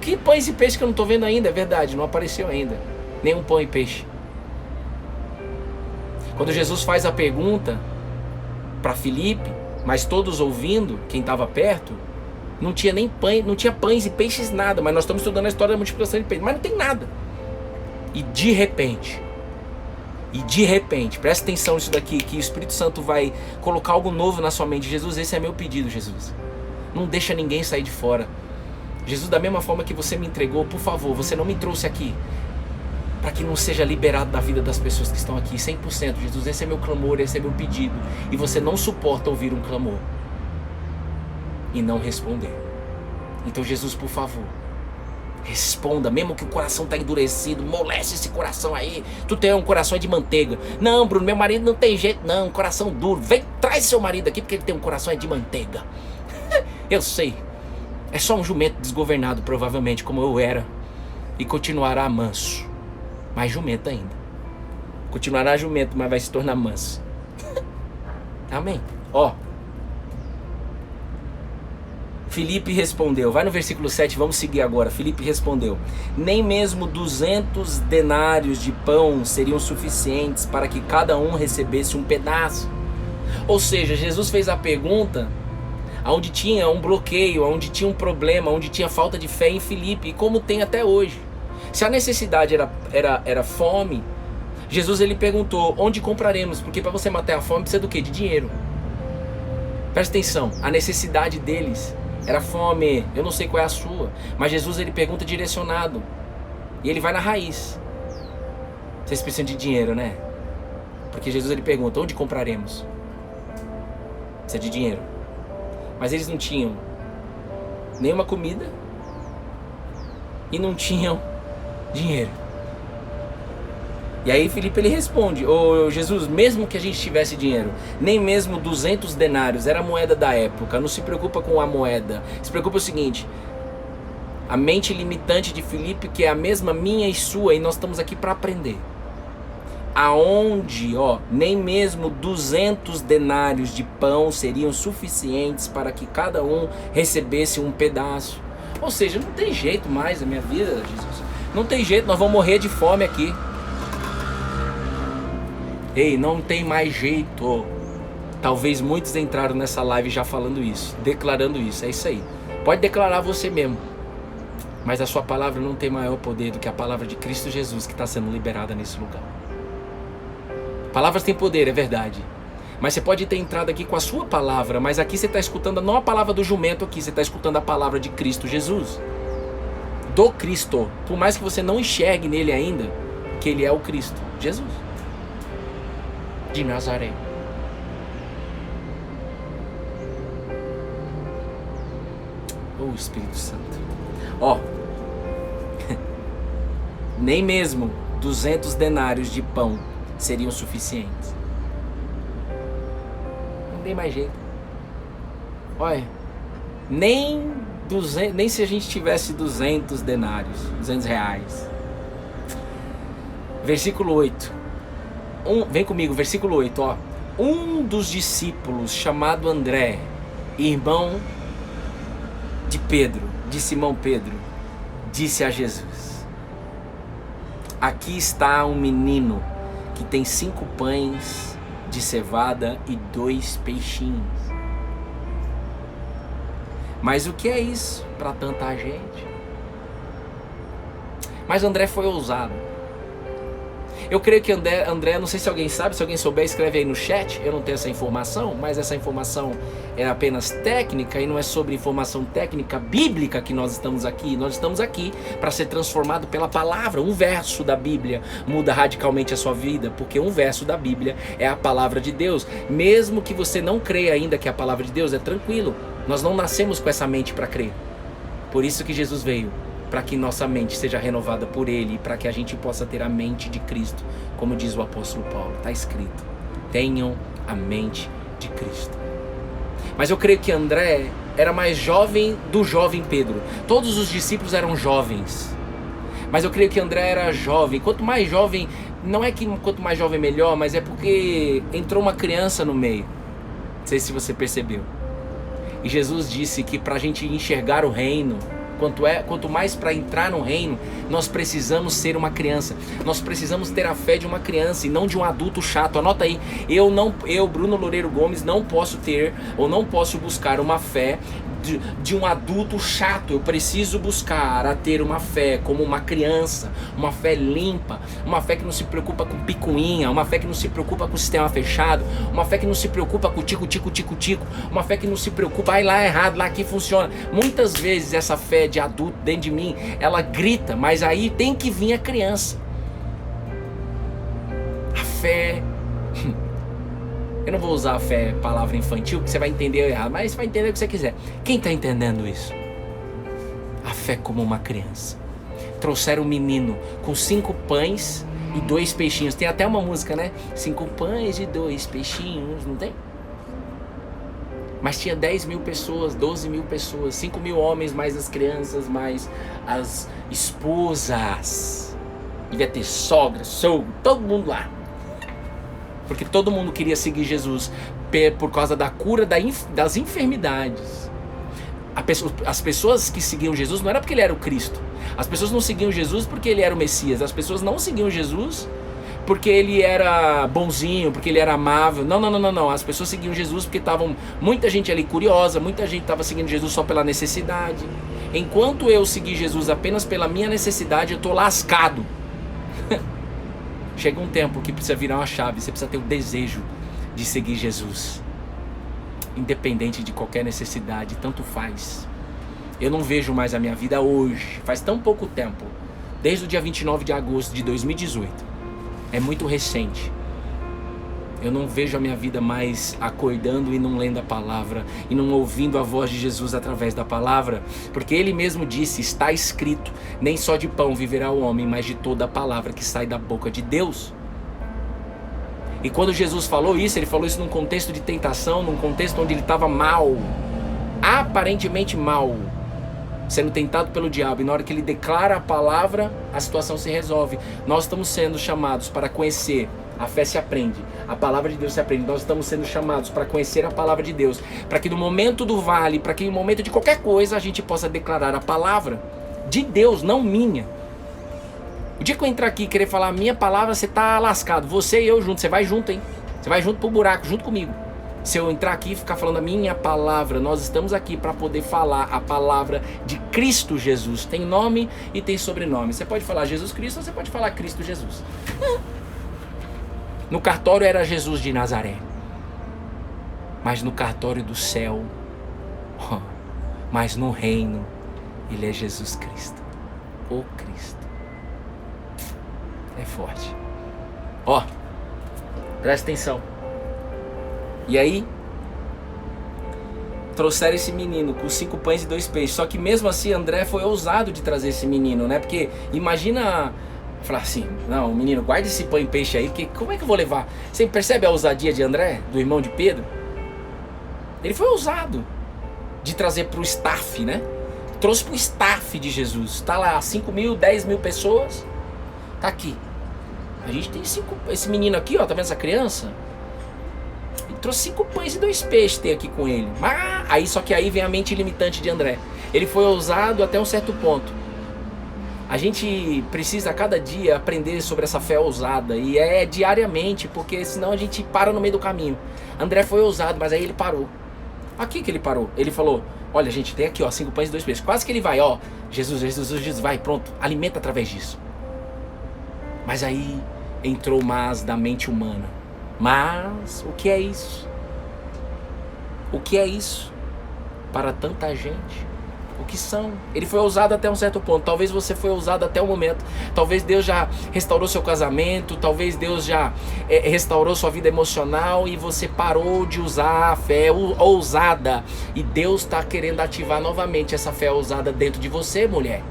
Que pães e peixes que eu não estou vendo ainda? É verdade, não apareceu ainda nenhum pão e peixe. Quando Jesus faz a pergunta para Filipe, mas todos ouvindo, quem estava perto, não tinha nem pães, não tinha pães e peixes, nada. Mas nós estamos estudando a história da multiplicação de peixes, mas não tem nada. E de repente, presta atenção nisso daqui, que o Espírito Santo vai colocar algo novo na sua mente. Jesus, esse é meu pedido, Jesus. Não deixa ninguém sair de fora. Jesus, da mesma forma que você me entregou, por favor, você não me trouxe aqui para que não seja liberado da vida das pessoas que estão aqui, 100%. Jesus, esse é meu clamor, esse é meu pedido. E você não suporta ouvir um clamor e não responder. Então, Jesus, por favor, responda, mesmo que o coração está endurecido, moleste esse coração aí. Tu tem um coração de manteiga. Não, Bruno, meu marido não tem jeito não, coração duro. Vem, traz seu marido aqui porque ele tem um coração de manteiga. Eu sei, é só um jumento desgovernado provavelmente, como eu era. E continuará manso, mais jumento ainda. Continuará jumento, mas vai se tornar manso. Amém. Ó, Filipe respondeu, vai no versículo 7, vamos seguir agora. Filipe respondeu, nem mesmo 200 denários de pão seriam suficientes para que cada um recebesse um pedaço. Ou seja, Jesus fez a pergunta onde tinha um bloqueio, onde tinha um problema, onde tinha falta de fé em Filipe, e como tem até hoje. Se a necessidade era fome, Jesus ele perguntou, onde compraremos? Porque para você matar a fome precisa do quê? De dinheiro. Presta atenção, a necessidade deles era fome, eu não sei qual é a sua, mas Jesus ele pergunta direcionado, e ele vai na raiz. Vocês precisam de dinheiro, né? Porque Jesus ele pergunta, onde compraremos? Precisa de dinheiro. Mas eles não tinham nenhuma comida e não tinham dinheiro. E aí Filipe ele responde, ô Jesus, mesmo que a gente tivesse dinheiro, nem mesmo 200 denários, era a moeda da época, não se preocupa com a moeda, se preocupa o seguinte, a mente limitante de Filipe, que é a mesma minha e sua, e nós estamos aqui para aprender. Aonde, nem mesmo 200 denários de pão seriam suficientes para que cada um recebesse um pedaço. Ou seja, não tem jeito mais na minha vida, Jesus. Não tem jeito, nós vamos morrer de fome aqui. Ei, não tem mais jeito. Talvez muitos entraram nessa live já falando isso, declarando isso, é isso aí. Pode declarar você mesmo. Mas a sua palavra não tem maior poder do que a palavra de Cristo Jesus que está sendo liberada nesse lugar. Palavras têm poder, é verdade. Mas você pode ter entrado aqui com a sua palavra, mas aqui você está escutando não a palavra do jumento aqui, você está escutando a palavra de Cristo Jesus. Do Cristo. Por mais que você não enxergue nele ainda, que ele é o Cristo, Jesus. De Nazaré. Oh, Espírito Santo. Nem mesmo 200 denários de pão seriam suficientes. Não tem mais jeito. Olha, nem se a gente tivesse 200 denários, 200 reais. Versículo 8. Vem comigo, versículo 8. Um dos discípulos, chamado André, irmão de Pedro, de Simão Pedro, disse a Jesus, aqui está um menino que tem 5 pães de cevada e 2 peixinhos. Mas o que é isso para tanta gente? Mas André foi ousado. Eu creio que André, não sei se alguém sabe, se alguém souber, escreve aí no chat. Eu não tenho essa informação, mas essa informação é apenas técnica e não é sobre informação técnica bíblica que nós estamos aqui. Nós estamos aqui para ser transformado pela palavra. Um verso da Bíblia muda radicalmente a sua vida, porque um verso da Bíblia é a palavra de Deus. Mesmo que você não creia ainda que é a palavra de Deus, é tranquilo. Nós não nascemos com essa mente para crer. Por isso que Jesus veio, para que nossa mente seja renovada por Ele e para que a gente possa ter a mente de Cristo, como diz o apóstolo Paulo, está escrito, tenham a mente de Cristo. Mas eu creio que André era mais jovem do jovem Pedro. Todos os discípulos eram jovens, mas eu creio que André era jovem. Quanto mais jovem, não é que quanto mais jovem melhor, mas é porque entrou uma criança no meio. Não sei se você percebeu. E Jesus disse que para a gente enxergar o reino, quanto mais para entrar no reino, nós precisamos ser uma criança. Nós precisamos ter a fé de uma criança e não de um adulto chato. Anota aí, eu, Bruno Loureiro Gomes, não posso ter ou não posso buscar uma fé de um adulto chato. Eu preciso buscar a ter uma fé como uma criança, uma fé limpa, uma fé que não se preocupa com picuinha, uma fé que não se preocupa com o sistema fechado, uma fé que não se preocupa com tico, uma fé que não se preocupa, ai lá é errado, lá aqui funciona. Muitas vezes essa fé de adulto dentro de mim, ela grita, mas aí tem que vir a criança. A fé... Eu não vou usar a fé, palavra infantil, que você vai entender errado, mas você vai entender o que você quiser. Quem está entendendo isso? A fé como uma criança. Trouxeram um menino com 5 pães e 2 peixinhos. Tem até uma música, né? 5 pães e 2 peixinhos, não tem? Mas tinha 10 mil pessoas, 12 mil pessoas, 5 mil homens, mais as crianças, mais as esposas. Devia ter sogra, sogro, todo mundo lá. Porque todo mundo queria seguir Jesus por causa da cura das enfermidades. As pessoas que seguiam Jesus não era porque ele era o Cristo. As pessoas não seguiam Jesus porque ele era o Messias. As pessoas não seguiam Jesus porque ele era bonzinho, porque ele era amável. Não. As pessoas seguiam Jesus porque estavam muita gente ali curiosa, muita gente estava seguindo Jesus só pela necessidade. Enquanto eu segui Jesus apenas pela minha necessidade, eu estou lascado. Chega um tempo que precisa virar uma chave. Você precisa ter o desejo de seguir Jesus, independente de qualquer necessidade, tanto faz. Eu não vejo mais a minha vida hoje, faz tão pouco tempo, desde o dia 29 de agosto de 2018. É muito recente. Eu não vejo a minha vida mais acordando e não lendo a palavra e não ouvindo a voz de Jesus através da palavra, porque ele mesmo disse, está escrito, nem só de pão viverá o homem, mas de toda a palavra que sai da boca de Deus. E quando Jesus falou isso, ele falou isso num contexto de tentação, num contexto onde ele estava mal, aparentemente mal, sendo tentado pelo diabo, e na hora que ele declara a palavra, a situação se resolve. Nós estamos sendo chamados para conhecer. A fé se aprende, a palavra de Deus se aprende. Nós estamos sendo chamados para conhecer a palavra de Deus, para que no momento do vale, para que no momento de qualquer coisa, a gente possa declarar a palavra de Deus, não minha. O dia que eu entrar aqui e querer falar a minha palavra, você tá lascado. Você e eu junto, você vai junto, hein? Você vai junto pro buraco, junto comigo. Se eu entrar aqui e ficar falando a minha palavra, nós estamos aqui para poder falar a palavra de Cristo Jesus. Tem nome e tem sobrenome. Você pode falar Jesus Cristo ou você pode falar Cristo Jesus. No cartório era Jesus de Nazaré, mas no cartório do céu, mas no reino, ele é Jesus Cristo, o Cristo. É forte. Presta atenção. E aí, trouxeram esse menino com 5 pães e 2 peixes. Só que mesmo assim, André foi ousado de trazer esse menino, né? Porque imagina... Falar assim, não, menino, guarda esse pão e peixe aí, porque como é que eu vou levar? Você percebe a ousadia de André, do irmão de Pedro? Ele foi ousado de trazer para o staff, né? Trouxe para o staff de Jesus. Tá lá, 5 mil, 10 mil pessoas. Tá aqui. A gente tem esse menino aqui, ó, tá vendo essa criança? Ele trouxe 5 pães e 2 peixes, tem aqui com ele. Só que aí vem a mente limitante de André. Ele foi ousado até um certo ponto. A gente precisa a cada dia aprender sobre essa fé ousada, e é diariamente, porque senão a gente para no meio do caminho. André foi ousado, mas aí ele parou. Aqui que ele parou, ele falou, olha gente, tem aqui ó, 5 pães e 2 peixes. Quase que ele vai, ó, Jesus, vai, pronto, alimenta através disso. Mas aí entrou mas da mente humana. Mas o que é isso? O que é isso para tanta gente? O que são? Ele foi ousado até um certo ponto. Talvez você foi ousado até o momento. Talvez Deus já restaurou seu casamento. Talvez Deus já restaurou sua vida emocional e você parou de usar a fé ousada. E Deus está querendo ativar novamente essa fé ousada dentro de você, mulher.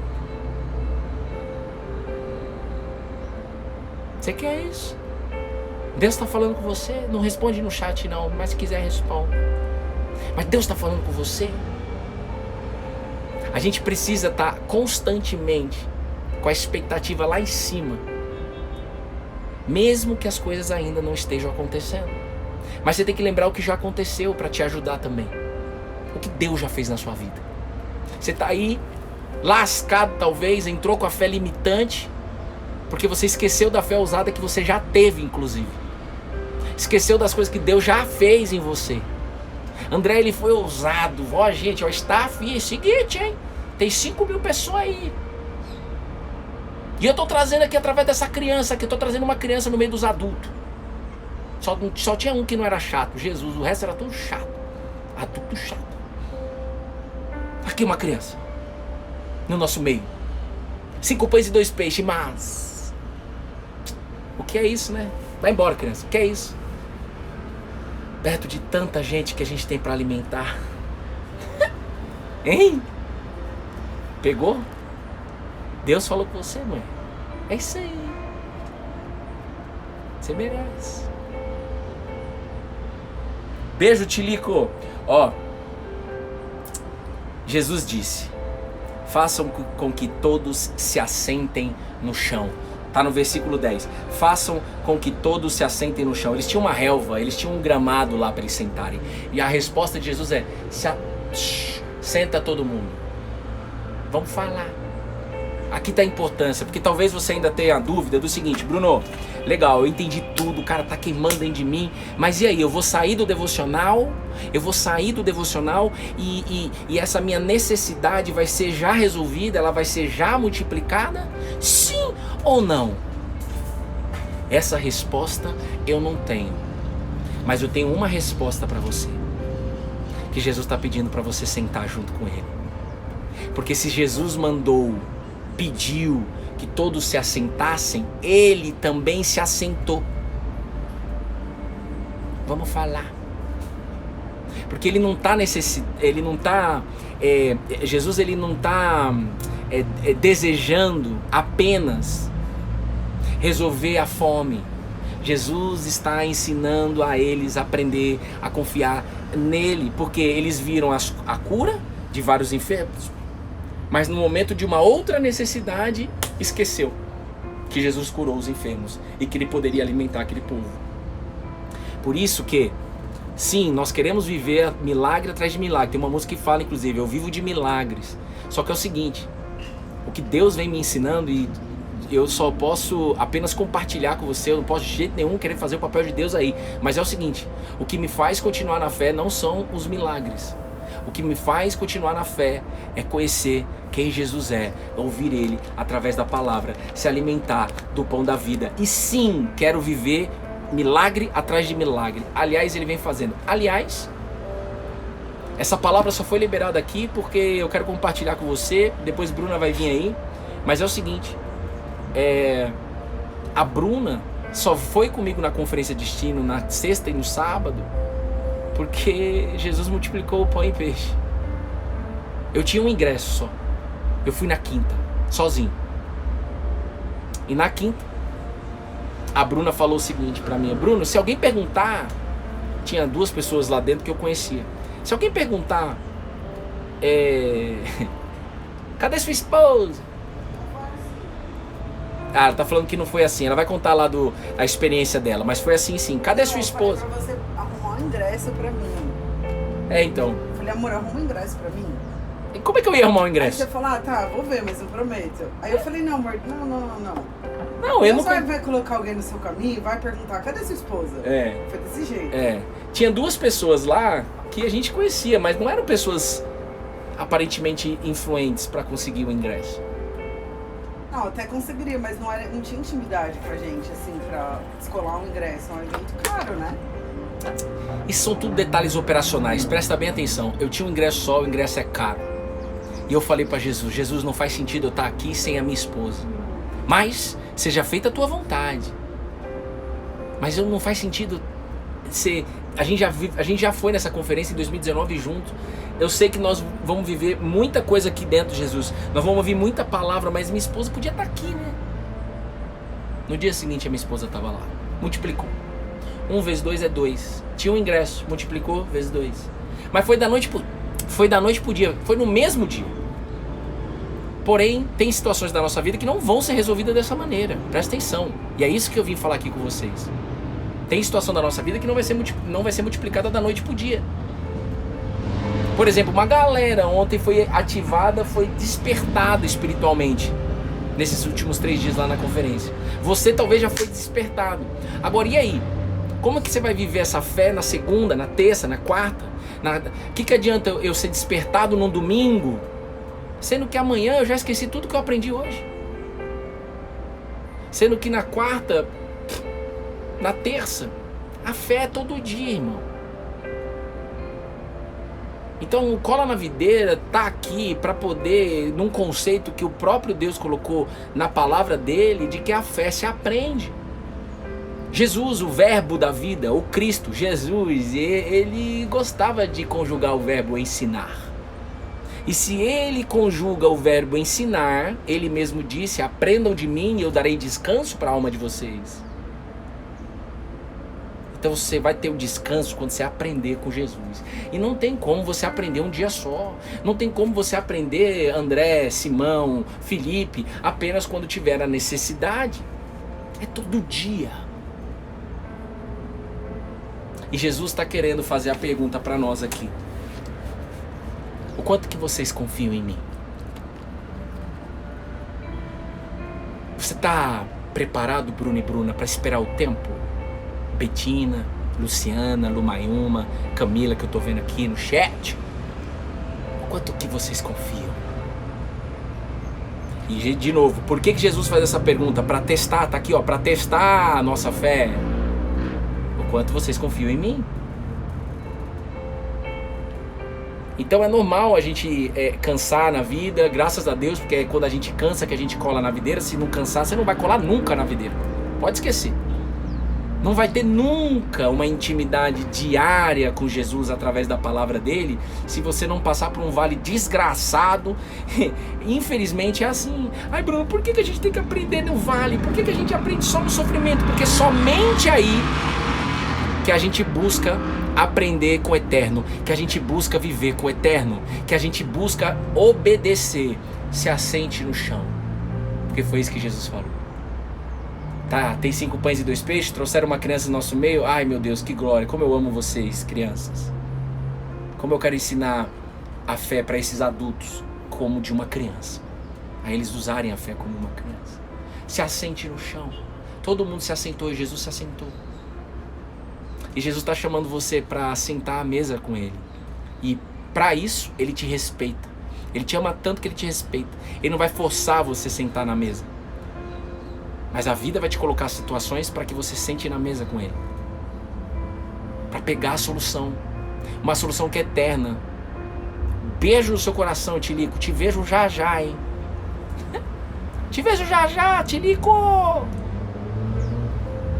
Você quer isso? Deus está falando com você. Não responde no chat não, mas se quiser responda. Mas Deus está falando com você. A gente precisa estar constantemente com a expectativa lá em cima, mesmo que as coisas ainda não estejam acontecendo. Mas você tem que lembrar o que já aconteceu para te ajudar também. O que Deus já fez na sua vida. Você está aí lascado talvez, entrou com a fé limitante, porque você esqueceu da fé ousada que você já teve, inclusive. Esqueceu das coisas que Deus já fez em você. André, ele foi ousado. Ó, gente, ó, staff, é o seguinte, hein? Tem 5.000 pessoas aí. E eu tô trazendo aqui através dessa criança aqui, eu tô trazendo uma criança no meio dos adultos. Só tinha um que não era chato, Jesus, o resto era tudo chato. Adulto chato. Aqui uma criança. No nosso meio. 5 pães e 2 peixes, mas... o que é isso, né? Vai embora, criança, o que é isso? Perto de tanta gente que a gente tem pra alimentar. Hein? Pegou? Deus falou com você, mãe. É isso aí. Você merece. Beijo, Tilico. Ó, Jesus disse: façam com que todos se assentem no chão. Tá no versículo 10. Façam com que todos se assentem no chão. Eles tinham uma relva, eles tinham um gramado lá para eles sentarem. E a resposta de Jesus é: senta todo mundo. Vamos falar. Aqui tá a importância, porque talvez você ainda tenha a dúvida do seguinte: Bruno, legal, eu entendi tudo, o cara tá queimando dentro de mim, mas e aí, eu vou sair do devocional? E essa minha necessidade vai ser já resolvida, ela vai ser já multiplicada? Sim ou não? Essa resposta eu não tenho, mas eu tenho uma resposta para você, que Jesus está pedindo para você sentar junto com Ele. Porque se Jesus pediu que todos se assentassem, Ele também se assentou. Vamos falar. Porque Ele não está Jesus ele não está desejando apenas resolver a fome. Jesus está ensinando a eles a aprender a confiar nele, porque eles viram a cura de vários enfermos, mas no momento de uma outra necessidade, esqueceu que Jesus curou os enfermos e que Ele poderia alimentar aquele povo. Por isso que, sim, nós queremos viver milagre atrás de milagre. Tem uma música que fala, inclusive, eu vivo de milagres. Só que é o seguinte: o que Deus vem me ensinando, e eu só posso apenas compartilhar com você, eu não posso de jeito nenhum querer fazer o papel de Deus aí, mas é o seguinte: o que me faz continuar na fé não são os milagres. O que me faz continuar na fé é conhecer quem Jesus é, ouvir Ele através da palavra, se alimentar do pão da vida. E sim, quero viver milagre atrás de milagre. Aliás, Ele vem fazendo. Aliás, essa palavra só foi liberada aqui porque eu quero compartilhar com você. Depois Bruna vai vir aí. Mas é o seguinte, a Bruna só foi comigo na conferência Destino na sexta e no sábado porque Jesus multiplicou o pão e peixe. Eu tinha um ingresso só. Eu fui na quinta, sozinho. E na quinta, a Bruna falou o seguinte pra mim: Bruno, se alguém perguntar... Tinha 2 pessoas lá dentro que eu conhecia. Se alguém perguntar... cadê sua esposa? Ah, ela tá falando que não foi assim. Ela vai contar lá a experiência dela. Mas foi assim sim. Cadê sua esposa? Eu falei pra você arrumar um ingresso pra mim. Então. Eu falei: amor, arruma um ingresso pra mim. E como é que eu ia arrumar um ingresso? Aí você falou: tá, vou ver, mas eu prometo. Aí eu falei: não, amor, não. Não, eu não... Você vai colocar alguém no seu caminho e vai perguntar: cadê sua esposa? Foi desse jeito. Tinha 2 pessoas lá que a gente conhecia, mas não eram pessoas aparentemente influentes pra conseguir o ingresso. Não, até conseguiria, mas não tinha intimidade pra gente, assim, pra descolar um ingresso. É um evento caro, né? Isso são tudo detalhes operacionais, presta bem atenção. Eu tinha um ingresso só, o ingresso é caro. E eu falei pra Jesus: Jesus, não faz sentido eu estar aqui sem a minha esposa. Mas seja feita a tua vontade. Mas não faz sentido ser... A gente já foi nessa conferência em 2019 junto. Eu sei que nós vamos viver muita coisa aqui dentro, Jesus. Nós vamos ouvir muita palavra, mas minha esposa podia estar aqui, né? No dia seguinte a minha esposa estava lá. Multiplicou. 1 vezes 2 é 2. Tinha um ingresso, multiplicou vezes 2. Mas foi da noite pro dia. Foi no mesmo dia. Porém, tem situações da nossa vida que não vão ser resolvidas dessa maneira. Presta atenção. E é isso que eu vim falar aqui com vocês. Tem situação da nossa vida que não vai ser multiplicada da noite pro dia. Por exemplo, uma galera ontem foi ativada, foi despertada espiritualmente nesses últimos 3 dias lá na conferência. Você talvez já foi despertado. Agora, e aí? Como é que você vai viver essa fé na segunda, na terça, na quarta? O que adianta eu ser despertado num domingo, sendo que amanhã eu já esqueci tudo que eu aprendi hoje? Sendo que na quarta, na terça, a fé é todo dia, irmão. Então o Cola na Videira tá aqui para poder, num conceito que o próprio Deus colocou na palavra dele, de que a fé se aprende. Jesus, o verbo da vida, o Cristo, Jesus, ele gostava de conjugar o verbo ensinar. E se ele conjuga o verbo ensinar, ele mesmo disse: aprendam de mim e eu darei descanso para a alma de vocês. Então você vai ter o descanso quando você aprender com Jesus. E não tem como você aprender um dia só. Não tem como você aprender André, Simão, Felipe, apenas quando tiver a necessidade. É todo dia. E Jesus está querendo fazer a pergunta para nós aqui: o quanto que vocês confiam em mim? Você está preparado, Bruno e Bruna, para esperar o tempo? Betina, Luciana, Lumayuma, Camila, que eu tô vendo aqui no chat. Quanto que vocês confiam? E de novo, por que Jesus faz essa pergunta? Para testar, tá aqui ó, para testar a nossa fé. O quanto vocês confiam em mim? Então é normal a gente cansar na vida, graças a Deus, porque é quando a gente cansa que a gente cola na videira. Se não cansar, você não vai colar nunca na videira. Pode esquecer. Não vai ter nunca uma intimidade diária com Jesus através da palavra dele, se você não passar por um vale desgraçado. Infelizmente é assim. Ai, Bruno, por que a gente tem que aprender no vale? Por que a gente aprende só no sofrimento? Porque somente aí que a gente busca aprender com o eterno, que a gente busca viver com o eterno, que a gente busca obedecer. Se assente no chão, porque foi isso que Jesus falou. Tá, tem 5 pães e 2 peixes, trouxeram uma criança no nosso meio. Ai meu Deus, que glória, como eu amo vocês, crianças. Como eu quero ensinar a fé para esses adultos como de uma criança, a eles usarem a fé como uma criança. Se assente no chão. Todo mundo se assentou e Jesus se assentou. E Jesus está chamando você para sentar à mesa com ele. E para isso ele te respeita. Ele te ama tanto que ele te respeita. Ele não vai forçar você a sentar na mesa, mas a vida vai te colocar situações para que você sente na mesa com ele, para pegar a solução, uma solução que é eterna. Beijo no seu coração, Tilico. Te vejo já já, hein? Te vejo já já, Tilico.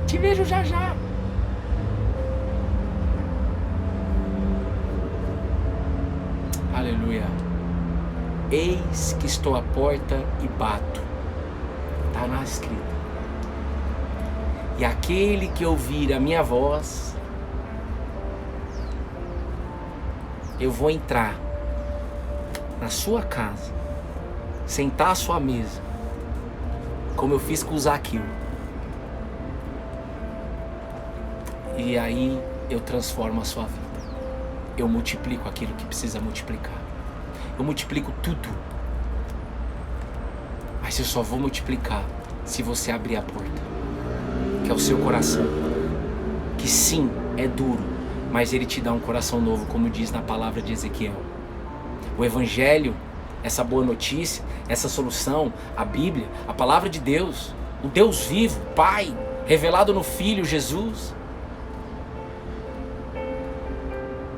Te vejo já já. Aleluia. Eis que estou à porta e bato. Está na escrita. E aquele que ouvir a minha voz, eu vou entrar na sua casa, sentar à sua mesa, como eu fiz com o Zaqueu. E aí eu transformo a sua vida. Eu multiplico aquilo que precisa multiplicar. Eu multiplico tudo. Mas eu só vou multiplicar se você abrir a porta, que é o seu coração, que sim, é duro, mas ele te dá um coração novo, como diz na palavra de Ezequiel. O Evangelho, essa boa notícia, essa solução, a Bíblia, a palavra de Deus, o Deus vivo, Pai, revelado no Filho Jesus,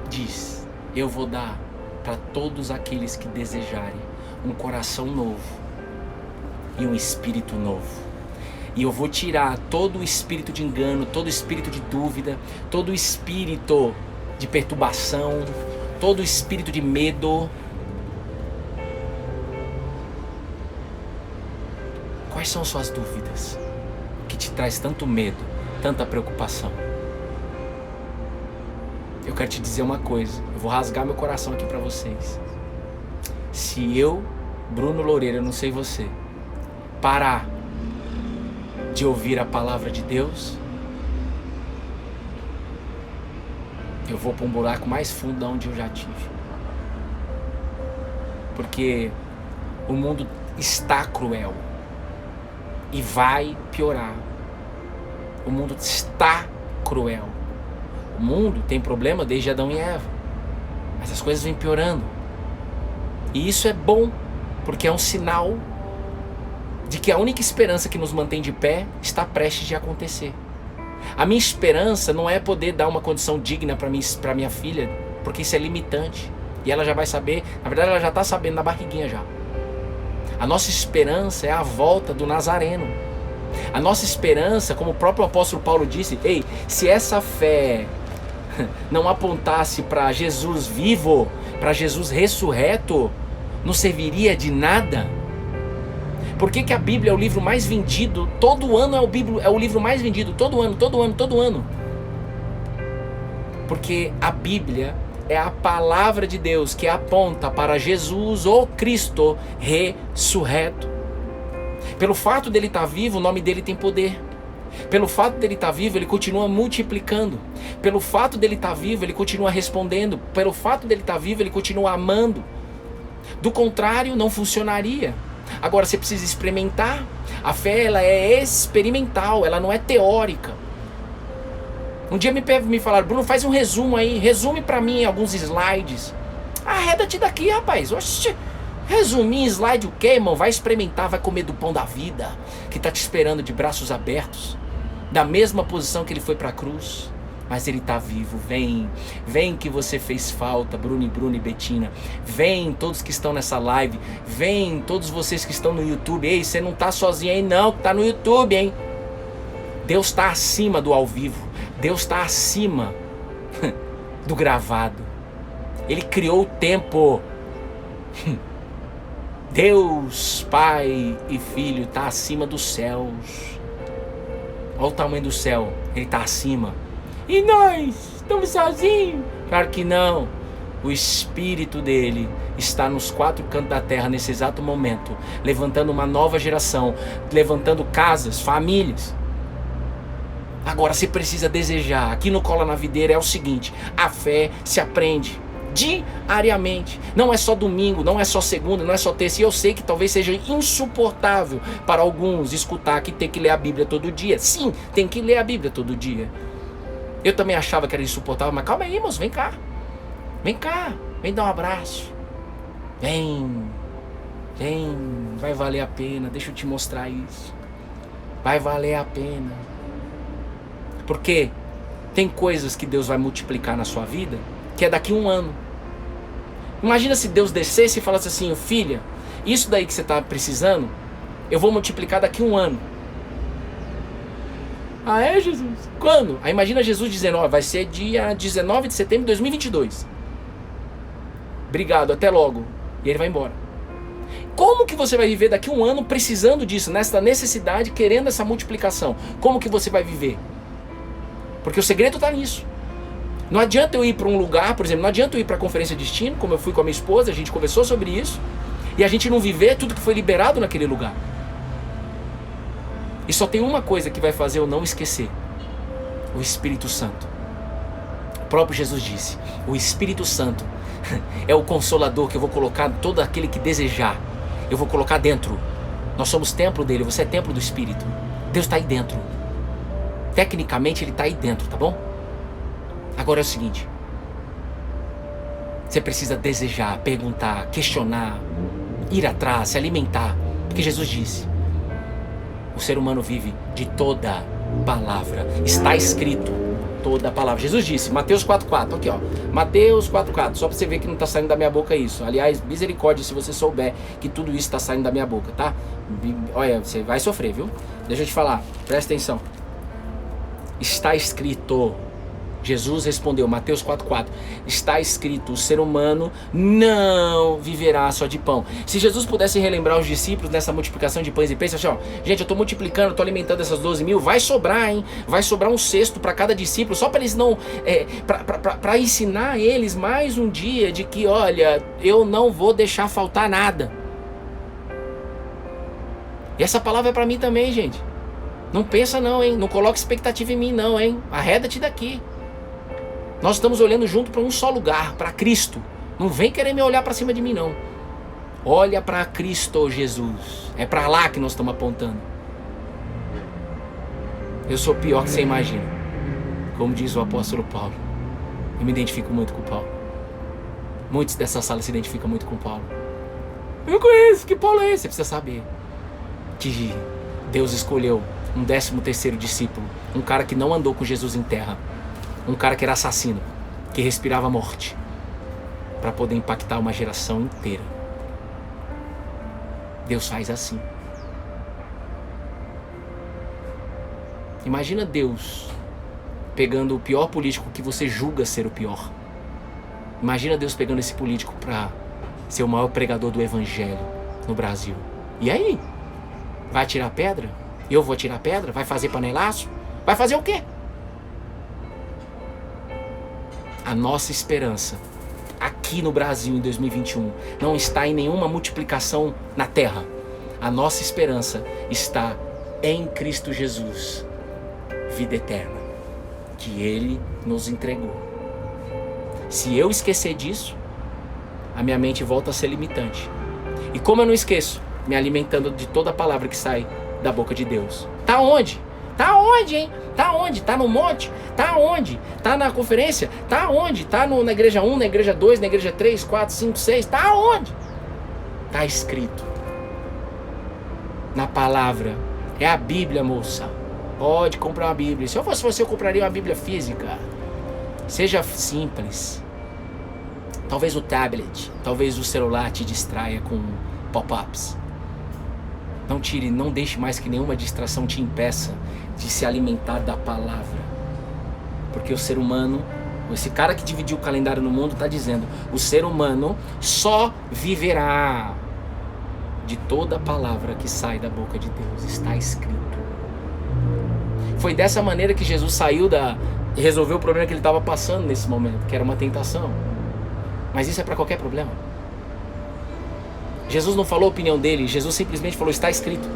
diz: eu vou dar para todos aqueles que desejarem um coração novo e um espírito novo. E eu vou tirar todo o espírito de engano, todo o espírito de dúvida, todo o espírito de perturbação, todo o espírito de medo. Quais são suas dúvidas que te traz tanto medo, tanta preocupação? Eu quero te dizer uma coisa, eu vou rasgar meu coração aqui para vocês. Se eu, Bruno Loureiro, eu não sei você, parar de ouvir a palavra de Deus, eu vou para um buraco mais fundo de onde eu já tive. Porque o mundo está cruel e vai piorar. O mundo está cruel. O mundo tem problema desde Adão e Eva, mas as coisas vêm piorando. E isso é bom, porque é um sinal de que a única esperança que nos mantém de pé está prestes de acontecer. A minha esperança não é poder dar uma condição digna para minha filha, porque isso é limitante. E ela já vai saber, na verdade ela já está sabendo na barriguinha já. A nossa esperança é a volta do Nazareno. A nossa esperança, como o próprio apóstolo Paulo disse, ei, se essa fé não apontasse para Jesus vivo, para Jesus ressurreto, não serviria de nada. Por que a Bíblia é o livro mais vendido? Todo ano é o livro mais vendido, todo ano. Porque a Bíblia é a palavra de Deus que aponta para Jesus, o Cristo ressurreto. Pelo fato dele estar vivo, o nome dele tem poder. Pelo fato dele estar vivo, ele continua multiplicando. Pelo fato dele estar vivo, ele continua respondendo. Pelo fato dele estar vivo, ele continua amando. Do contrário, não funcionaria. Agora você precisa experimentar. A fé, ela é experimental, ela não é teórica. Um dia me falaram, Bruno, faz um resumo aí, resume pra mim alguns slides. Arreda-te daqui, rapaz. Oxi, resumir em slide o quê, irmão? Vai experimentar, vai comer do pão da vida, que tá te esperando de braços abertos, da mesma posição que ele foi pra cruz. Mas ele tá vivo, vem que você fez falta, Bruno e Betina. Vem todos que estão nessa live, vem todos vocês que estão no YouTube. Ei, você não tá sozinho aí não, que tá no YouTube, hein? Deus tá acima do ao vivo, Deus tá acima do gravado. Ele criou o tempo. Deus, Pai e Filho tá acima dos céus. Olha o tamanho do céu, ele tá acima. E nós estamos sozinhos? Claro que não. O Espírito dele está nos quatro cantos da terra nesse exato momento, levantando uma nova geração, levantando casas, famílias. Agora você precisa desejar. Aqui no Cola na Videira é o seguinte: a fé se aprende diariamente. Não é só domingo, não é só segunda, não é só terça. E eu sei que talvez seja insuportável para alguns escutar que tem que ler a Bíblia todo dia. Sim, tem que ler a Bíblia todo dia. Eu também achava que era insuportável, mas calma aí, moço, vem cá. Vem cá, vem dar um abraço. Vem, vai valer a pena, deixa eu te mostrar isso. Vai valer a pena. Porque tem coisas que Deus vai multiplicar na sua vida, que é daqui a um ano. Imagina se Deus descesse e falasse assim, filha, isso daí que você está precisando, eu vou multiplicar daqui a um ano. Ah, é, Jesus? Quando? Aí imagina Jesus dizendo, ó, vai ser dia 19 de setembro de 2022. Obrigado, até logo. E ele vai embora. Como que você vai viver daqui a um ano precisando disso, nessa necessidade, querendo essa multiplicação? Como que você vai viver? Porque o segredo está nisso. Não adianta eu ir para um lugar, por exemplo, não adianta eu ir para a conferência de destino, como eu fui com a minha esposa, a gente conversou sobre isso, e a gente não viver tudo que foi liberado naquele lugar. E só tem uma coisa que vai fazer eu não esquecer: o Espírito Santo. O próprio Jesus disse, o Espírito Santo é o consolador que eu vou colocar todo aquele que desejar. Eu vou colocar dentro. Nós somos templo dele, você é templo do Espírito. Deus está aí dentro. Tecnicamente ele está aí dentro, tá bom? Agora é o seguinte: você precisa desejar, perguntar, questionar, ir atrás, se alimentar. Porque Jesus disse, o ser humano vive de toda palavra. Está escrito, toda palavra. Jesus disse, Mateus 4,4, aqui ó, Mateus 4,4, só para você ver que não está saindo da minha boca isso. Aliás, misericórdia se você souber que tudo isso está saindo da minha boca, tá? Olha, você vai sofrer, viu? Deixa eu te falar, presta atenção. Está escrito. Jesus respondeu, Mateus 4,4, está escrito, o ser humano não viverá só de pão. Se Jesus pudesse relembrar os discípulos nessa multiplicação de pães e peixes, assim, ó, gente, eu estou multiplicando, estou alimentando essas 12 mil, vai sobrar, hein? Vai sobrar um cesto para cada discípulo, só para eles não, para ensinar eles mais um dia de que, olha, eu não vou deixar faltar nada. E essa palavra é para mim também, gente. Não pensa não, hein? Não coloca expectativa em mim não, hein? Arreda-te daqui. Nós estamos olhando junto para um só lugar, para Cristo. Não vem querer me olhar para cima de mim não. Olha para Cristo Jesus. É para lá que nós estamos apontando. Eu sou pior que você imagina. Como diz o apóstolo Paulo. Eu me identifico muito com Paulo. Muitos dessa sala se identificam muito com Paulo. Eu conheço, que Paulo é esse? Você precisa saber que Deus escolheu um 13º discípulo. Um cara que não andou com Jesus em terra. Um cara que era assassino. Que respirava morte. Para poder impactar uma geração inteira. Deus faz assim. Imagina Deus pegando o pior político que você julga ser o pior. Imagina Deus pegando esse político para ser o maior pregador do evangelho no Brasil. E aí? Vai atirar pedra? Eu vou atirar pedra? Vai fazer panelaço? Vai fazer o quê? A nossa esperança aqui no Brasil em 2021 não está em nenhuma multiplicação na terra. A nossa esperança está em Cristo Jesus. Vida eterna. Que Ele nos entregou. Se eu esquecer disso, a minha mente volta a ser limitante. E como eu não esqueço? Me alimentando de toda a palavra que sai da boca de Deus. Tá onde? Tá onde, hein? Tá onde? Tá no monte? Tá onde? Tá na conferência? Tá onde? Tá na igreja 1, na igreja 2, na igreja 3, 4, 5, 6? Tá onde? Tá escrito. Na palavra. É a Bíblia, moça. Pode comprar uma Bíblia. Se eu fosse você, eu compraria uma Bíblia física. Seja simples. Talvez o tablet, talvez o celular te distraia com pop-ups. Não tire, não deixe mais que nenhuma distração te impeça de se alimentar da palavra. Porque o ser humano, esse cara que dividiu o calendário no mundo está dizendo, o ser humano só viverá de toda a palavra que sai da boca de Deus. Está escrito. Foi dessa maneira que Jesus saiu e resolveu o problema que ele estava passando nesse momento, que era uma tentação. Mas isso é para qualquer problema. Jesus não falou a opinião dele, Jesus simplesmente falou, está escrito.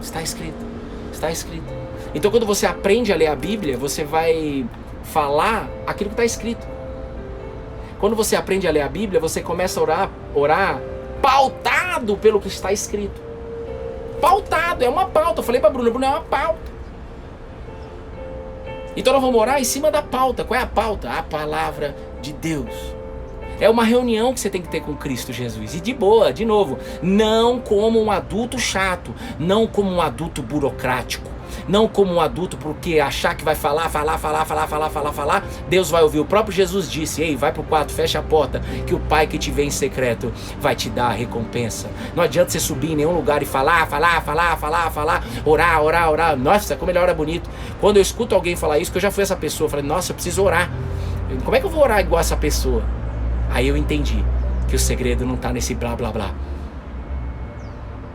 Está escrito. Está escrito. Então quando você aprende a ler a Bíblia, você vai falar aquilo que está escrito. Quando você aprende a ler a Bíblia, você começa a orar pautado pelo que está escrito. Pautado, é uma pauta. Eu falei pra Bruna, é uma pauta. Então nós vamos orar em cima da pauta. Qual é a pauta? A palavra de Deus. É uma reunião que você tem que ter com Cristo Jesus. E de boa, de novo, não como um adulto chato, não como um adulto burocrático, não como um adulto porque achar que vai falar, Deus vai ouvir. O próprio Jesus disse, ei, vai pro quarto, fecha a porta, que o Pai que te vê em secreto vai te dar a recompensa. Não adianta você subir em nenhum lugar e falar, orar. Nossa, como ele ora bonito. Quando eu escuto alguém falar isso, que eu já fui essa pessoa, eu falei, nossa, eu preciso orar. Como é que eu vou orar igual essa pessoa? Aí eu entendi que o segredo não está nesse blá blá blá.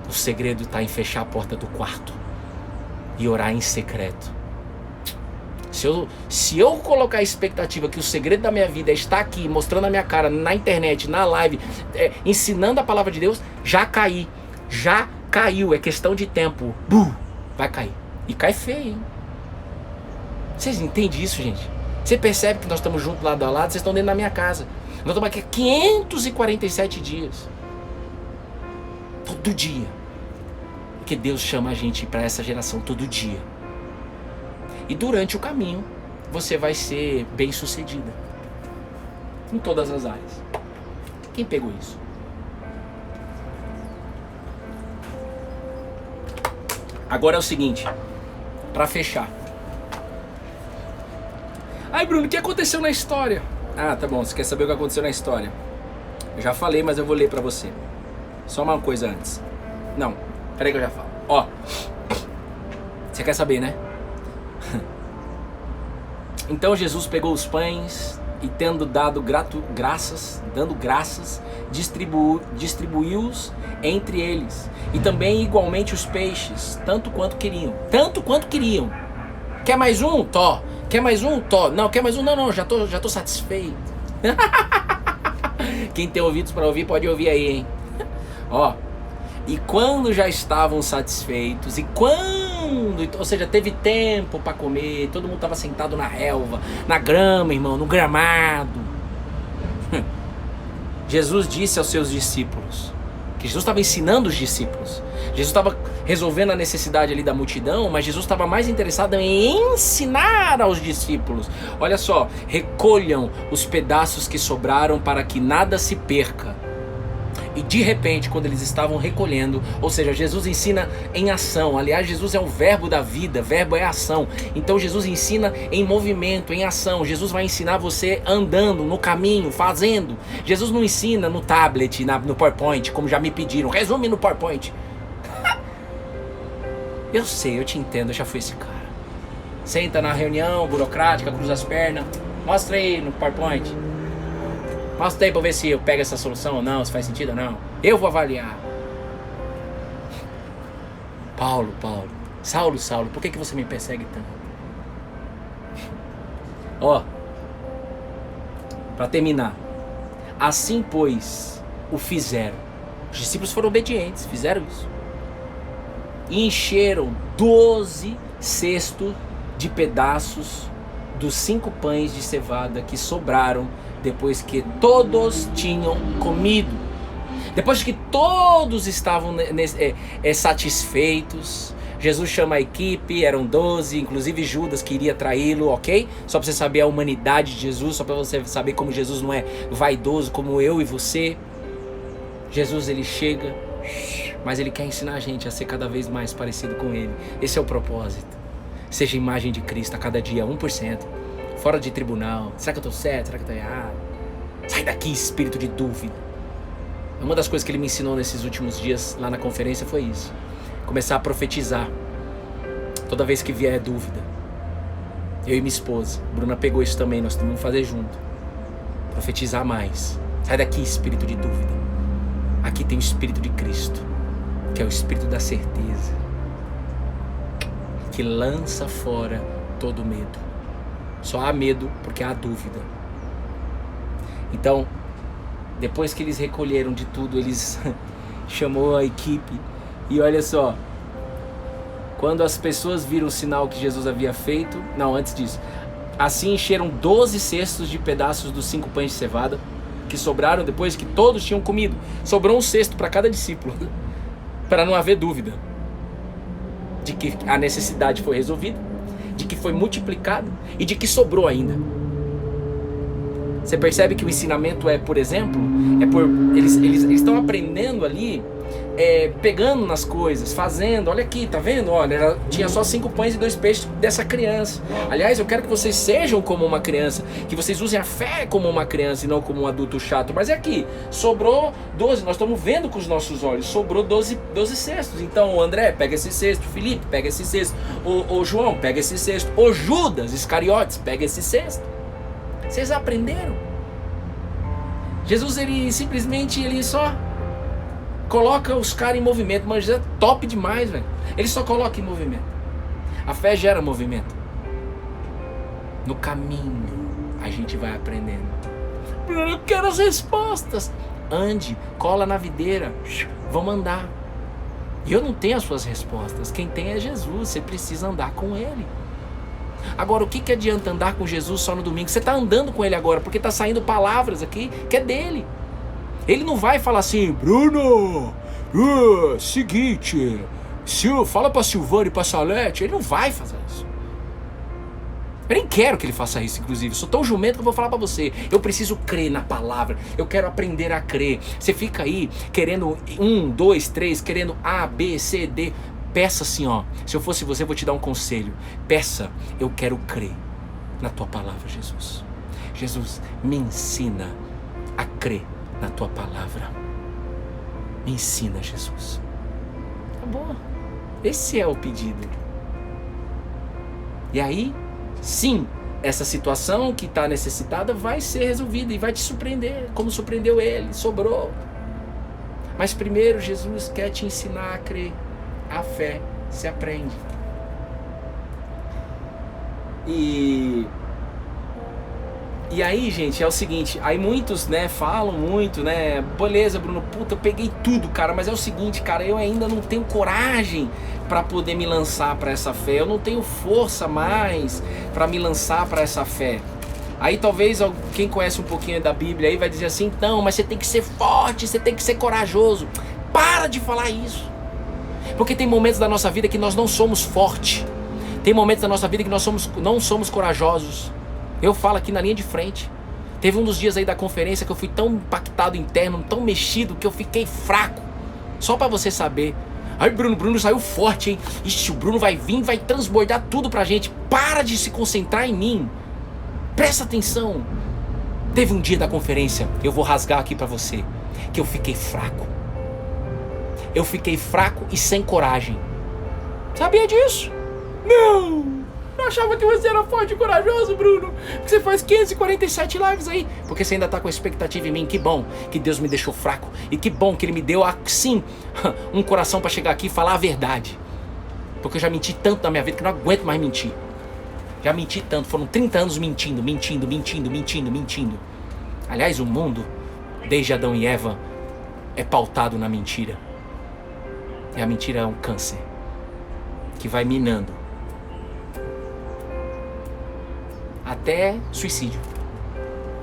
O segredo está em fechar a porta do quarto e orar em secreto. Se eu colocar a expectativa que o segredo da minha vida é estar aqui, mostrando a minha cara na internet, na live, ensinando a palavra de Deus, já caiu, é questão de tempo. Vai cair. E cai feio, hein? Vocês entendem isso, gente? Você percebe que nós estamos juntos lado a lado, vocês estão dentro da minha casa. Nós estamos aqui há 547 dias. Todo dia. Porque Deus chama a gente para essa geração todo dia. E durante o caminho, você vai ser bem sucedida. Em todas as áreas. Quem pegou isso? Agora é o seguinte. Para fechar. Ai, Bruno, o que aconteceu na história? Ah, tá bom, você quer saber o que aconteceu na história? Eu já falei, mas eu vou ler pra você. Só uma coisa antes. Não, peraí que eu já falo. Ó, você quer saber, né? Então Jesus pegou os pães e tendo dado graças, distribuiu-os entre eles. E também igualmente os peixes, tanto quanto queriam. Quer mais um? Tó. Quer mais um? Tó. Não, quer mais um? Não, já tô satisfeito. Quem tem ouvidos para ouvir, pode ouvir aí, hein? Ó. E quando já estavam satisfeitos, ou seja, teve tempo para comer, todo mundo estava sentado na relva, na grama, irmão, no gramado. Jesus disse aos seus discípulos, que Jesus estava ensinando os discípulos. Jesus estava resolvendo a necessidade ali da multidão, mas Jesus estava mais interessado em ensinar aos discípulos. Olha só, recolham os pedaços que sobraram para que nada se perca. E de repente, quando eles estavam recolhendo, ou seja, Jesus ensina em ação. Aliás, Jesus é o verbo da vida, verbo é ação. Então Jesus ensina em movimento, em ação. Jesus vai ensinar você andando, no caminho, fazendo. Jesus não ensina no tablet, no PowerPoint, como já me pediram. Resume no PowerPoint. Eu sei, eu te entendo, eu já fui esse cara. Senta na reunião burocrática, cruza as pernas. Mostra aí no PowerPoint. Mostra aí pra ver se eu pego essa solução ou não, se faz sentido ou não. Eu vou avaliar. Paulo, Saulo, por que você me persegue tanto? Ó, pra terminar. Assim, pois, o fizeram. Os discípulos foram obedientes, fizeram isso. E encheram 12 cestos de pedaços dos 5 pães de cevada que sobraram depois que todos tinham comido. Depois que todos estavam satisfeitos, Jesus chama a equipe, eram 12, inclusive Judas que iria traí-lo, ok? Só para você saber a humanidade de Jesus, só para você saber como Jesus não é vaidoso como eu e você. Jesus, ele chega, mas ele quer ensinar a gente a ser cada vez mais parecido com ele. Esse é o propósito. Seja imagem de Cristo a cada dia, 1%. Fora de tribunal. Será que eu estou certo? Será que eu estou errado? Sai daqui, espírito de dúvida. Uma das coisas que ele me ensinou nesses últimos dias lá na conferência foi isso. Começar a profetizar. Toda vez que vier dúvida. Eu e minha esposa. Bruna pegou isso também, nós temos que fazer junto. Profetizar mais. Sai daqui, espírito de dúvida. Aqui tem o Espírito de Cristo, que é o Espírito da certeza, que lança fora todo medo. Só há medo porque há dúvida. Então, depois que eles recolheram de tudo, eles chamou a equipe. E olha só, quando as pessoas viram o sinal que Jesus havia feito, não, antes disso, assim encheram 12 cestos de pedaços dos 5 pães de cevada que sobraram depois que todos tinham comido. Sobrou um cesto para cada discípulo, para não haver dúvida de que a necessidade foi resolvida, de que foi multiplicado e de que sobrou ainda. Você percebe que o ensinamento é, por exemplo, eles estão aprendendo ali, pegando nas coisas, fazendo. Olha aqui, tá vendo? Olha, tinha só 5 pães e 2 peixes dessa criança. Aliás, eu quero que vocês sejam como uma criança, que vocês usem a fé como uma criança e não como um adulto chato. Mas é aqui, sobrou 12, nós estamos vendo com os nossos olhos, sobrou 12 cestos. Então o André pega esse cesto, o Felipe pega esse cesto, o João pega esse cesto, o Judas Iscariotes pega esse cesto. Vocês aprenderam? Jesus, ele simplesmente, ele só coloca os caras em movimento, mas é top demais, velho. Ele só coloca em movimento. A fé gera movimento. No caminho, a gente vai aprendendo. Eu quero as respostas. Ande, cola na videira, vamos andar. E eu não tenho as suas respostas. Quem tem é Jesus, você precisa andar com Ele. Agora, o que adianta andar com Jesus só no domingo? Você está andando com Ele agora, porque está saindo palavras aqui que é dele. Ele não vai falar assim, Bruno, seguinte, fala pra Silvana e pra Salete. Ele não vai fazer isso. Eu nem quero que ele faça isso, inclusive. Eu sou tão jumento que eu vou falar pra você. Eu preciso crer na palavra. Eu quero aprender a crer. Você fica aí querendo 1, 2, 3, querendo A, B, C, D. Peça assim, ó. Se eu fosse você, eu vou te dar um conselho. Peça, eu quero crer na tua palavra, Jesus. Jesus, me ensina a crer na tua palavra. Me ensina, Jesus. Tá bom. Esse é o pedido. E aí, sim, essa situação que está necessitada vai ser resolvida e vai te surpreender, como surpreendeu ele, sobrou. Mas primeiro, Jesus quer te ensinar a crer. A fé se aprende. E aí, gente, é o seguinte, aí muitos, falam muito, beleza, Bruno, puta, eu peguei tudo, cara, mas é o seguinte, cara, eu ainda não tenho coragem para poder me lançar para essa fé, eu não tenho força mais para me lançar para essa fé. Aí talvez quem conhece um pouquinho da Bíblia aí vai dizer assim, não, mas você tem que ser forte, você tem que ser corajoso. Para de falar isso. Porque tem momentos da nossa vida que nós não somos fortes. Tem momentos da nossa vida que nós não somos corajosos. Eu falo aqui na linha de frente. Teve um dos dias aí da conferência que eu fui tão impactado interno, tão mexido, que eu fiquei fraco. Só pra você saber. Ai, Bruno saiu forte, hein? Ixi, o Bruno vai vir, vai transbordar tudo pra gente. Para de se concentrar em mim. Presta atenção. Teve um dia da conferência, eu vou rasgar aqui pra você, que eu fiquei fraco. Eu fiquei fraco e sem coragem. Sabia disso? Não! Eu achava que você era forte e corajoso, Bruno. Porque você faz 547 lives aí. Porque você ainda tá com a expectativa em mim. Que bom que Deus me deixou fraco. E que bom que Ele me deu, sim, um coração pra chegar aqui e falar a verdade. Porque eu já menti tanto na minha vida que não aguento mais mentir. Já menti tanto. Foram 30 anos mentindo. Aliás, o mundo, desde Adão e Eva, é pautado na mentira. E a mentira é um câncer que vai minando até suicídio.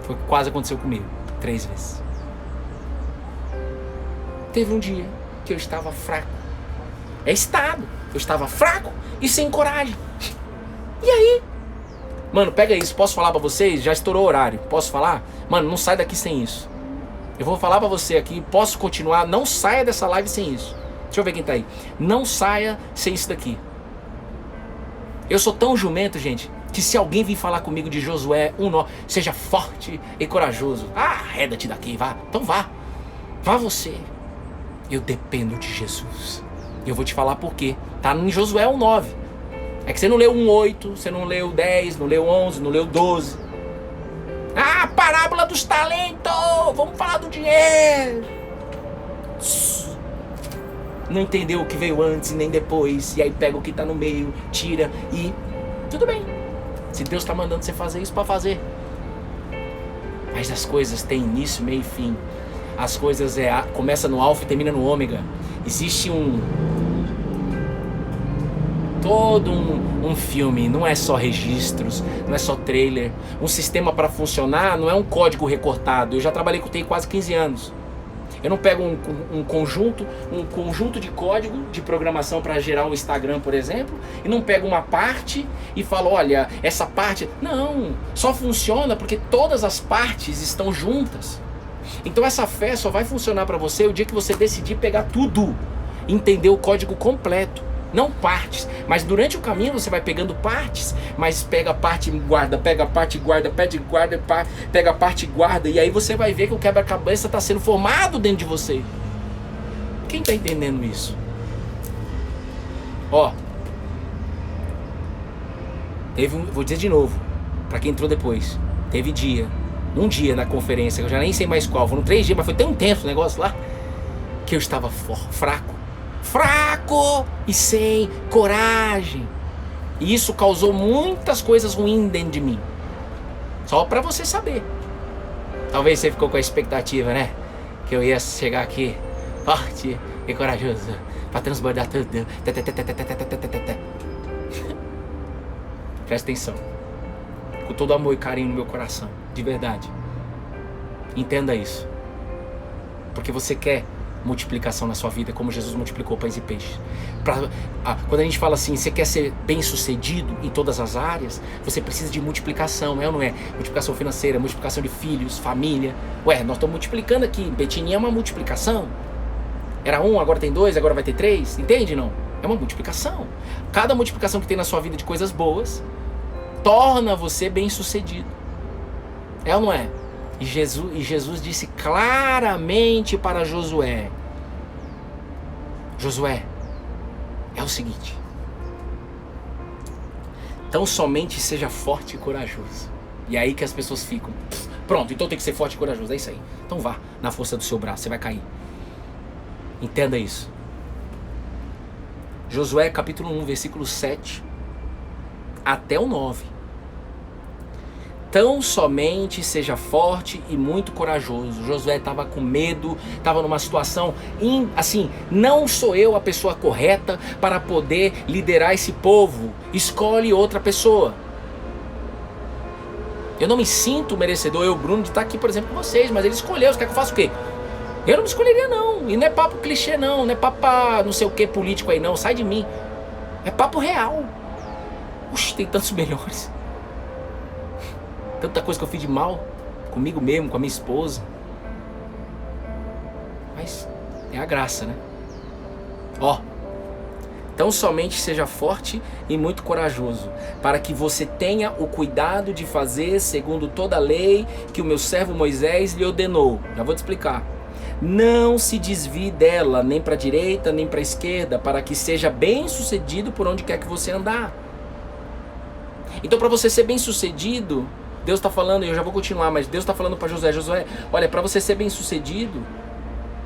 Foi o que quase aconteceu comigo 3 vezes. Teve um dia que eu estava fraco. Eu estava fraco e sem coragem. E aí? Mano, pega isso, posso falar pra vocês? Já estourou o horário, posso falar? Mano, não sai daqui sem isso. Eu vou falar pra você aqui, posso continuar? Não saia dessa live sem isso. Deixa eu ver quem tá aí. Não saia sem isso daqui. Eu sou tão jumento, gente, que se alguém vir falar comigo de Josué 1:9, seja forte e corajoso. Arreda-te daqui, vá. Então vá. Vá você. Eu dependo de Jesus. E eu vou te falar por quê. Tá em Josué 1:9. É que você não leu 1:8, você não leu 10, não leu 11, não leu 12. Parábola dos talentos. Vamos falar do dinheiro. Não entendeu o que veio antes e nem depois. E aí pega o que tá no meio, tira e... Tudo bem. Se Deus tá mandando você fazer isso, pra fazer. Mas as coisas têm início, meio e fim. As coisas começa no alfa e termina no ômega. Existe todo um filme, não é só registros, não é só trailer. Um sistema para funcionar não é um código recortado. Eu já trabalhei com TI quase 15 anos. Eu não pego um conjunto de código de programação para gerar um Instagram, por exemplo, e não pego uma parte e falo, olha, essa parte... Não, só funciona porque todas as partes estão juntas. Então essa fé só vai funcionar para você o dia que você decidir pegar tudo, entender o código completo. Não partes, mas durante o caminho você vai pegando partes, mas pega a parte e guarda, pega a parte e guarda, pega a parte e guarda, e aí você vai ver que o quebra-cabeça está sendo formado dentro de você. Quem está entendendo isso? Ó, vou dizer de novo, para quem entrou depois, teve um dia na conferência, que eu já nem sei mais qual, foram 3 dias, mas foi tão intenso o negócio lá, que eu estava fraco e sem coragem. E isso causou muitas coisas ruins dentro de mim. Só pra você saber. Talvez você ficou com a expectativa, né? Que eu ia chegar aqui forte e corajoso pra transbordar tudo. Presta atenção. Com todo amor e carinho no meu coração. De verdade. Entenda isso. Porque você quer multiplicação na sua vida, como Jesus multiplicou pães e peixes. Quando a gente fala assim, você quer ser bem sucedido em todas as áreas, você precisa de multiplicação, é ou não é? Multiplicação financeira, multiplicação de filhos, família. Ué, nós estamos multiplicando aqui. Betininha é uma multiplicação. Era 1, agora tem 2, agora vai ter 3. Entende, não? É uma multiplicação. Cada multiplicação que tem na sua vida de coisas boas torna você bem sucedido. É ou não é? E Jesus disse claramente para Josué: Josué, é o seguinte, tão somente seja forte e corajoso. E aí que as pessoas ficam, pronto, então tem que ser forte e corajoso, é isso aí. Então vá na força do seu braço, você vai cair. Entenda isso. Josué capítulo 1, versículo 7 até o 9. Tão somente seja forte e muito corajoso. Josué estava com medo, estava numa situação assim, não sou eu a pessoa correta para poder liderar esse povo. Escolhe outra pessoa. Eu não me sinto merecedor, eu, Bruno, de estar aqui, por exemplo, com vocês, mas ele escolheu. Você quer que eu faça o quê? Eu não me escolheria, não. E não é papo clichê, não. Não é papo não sei o que político aí, não. Sai de mim. É papo real. Puxa, tem tantos melhores. Tanta coisa que eu fiz de mal. Comigo mesmo, com a minha esposa. Mas é a graça, né? Ó. Então somente seja forte e muito corajoso, para que você tenha o cuidado de fazer segundo toda a lei que o meu servo Moisés lhe ordenou. Já vou te explicar. Não se desvie dela, nem para a direita, nem para a esquerda, para que seja bem sucedido por onde quer que você andar. Então, para você ser bem sucedido, Deus está falando, e eu já vou continuar, mas Deus está falando para Josué: Josué, olha, para você ser bem sucedido,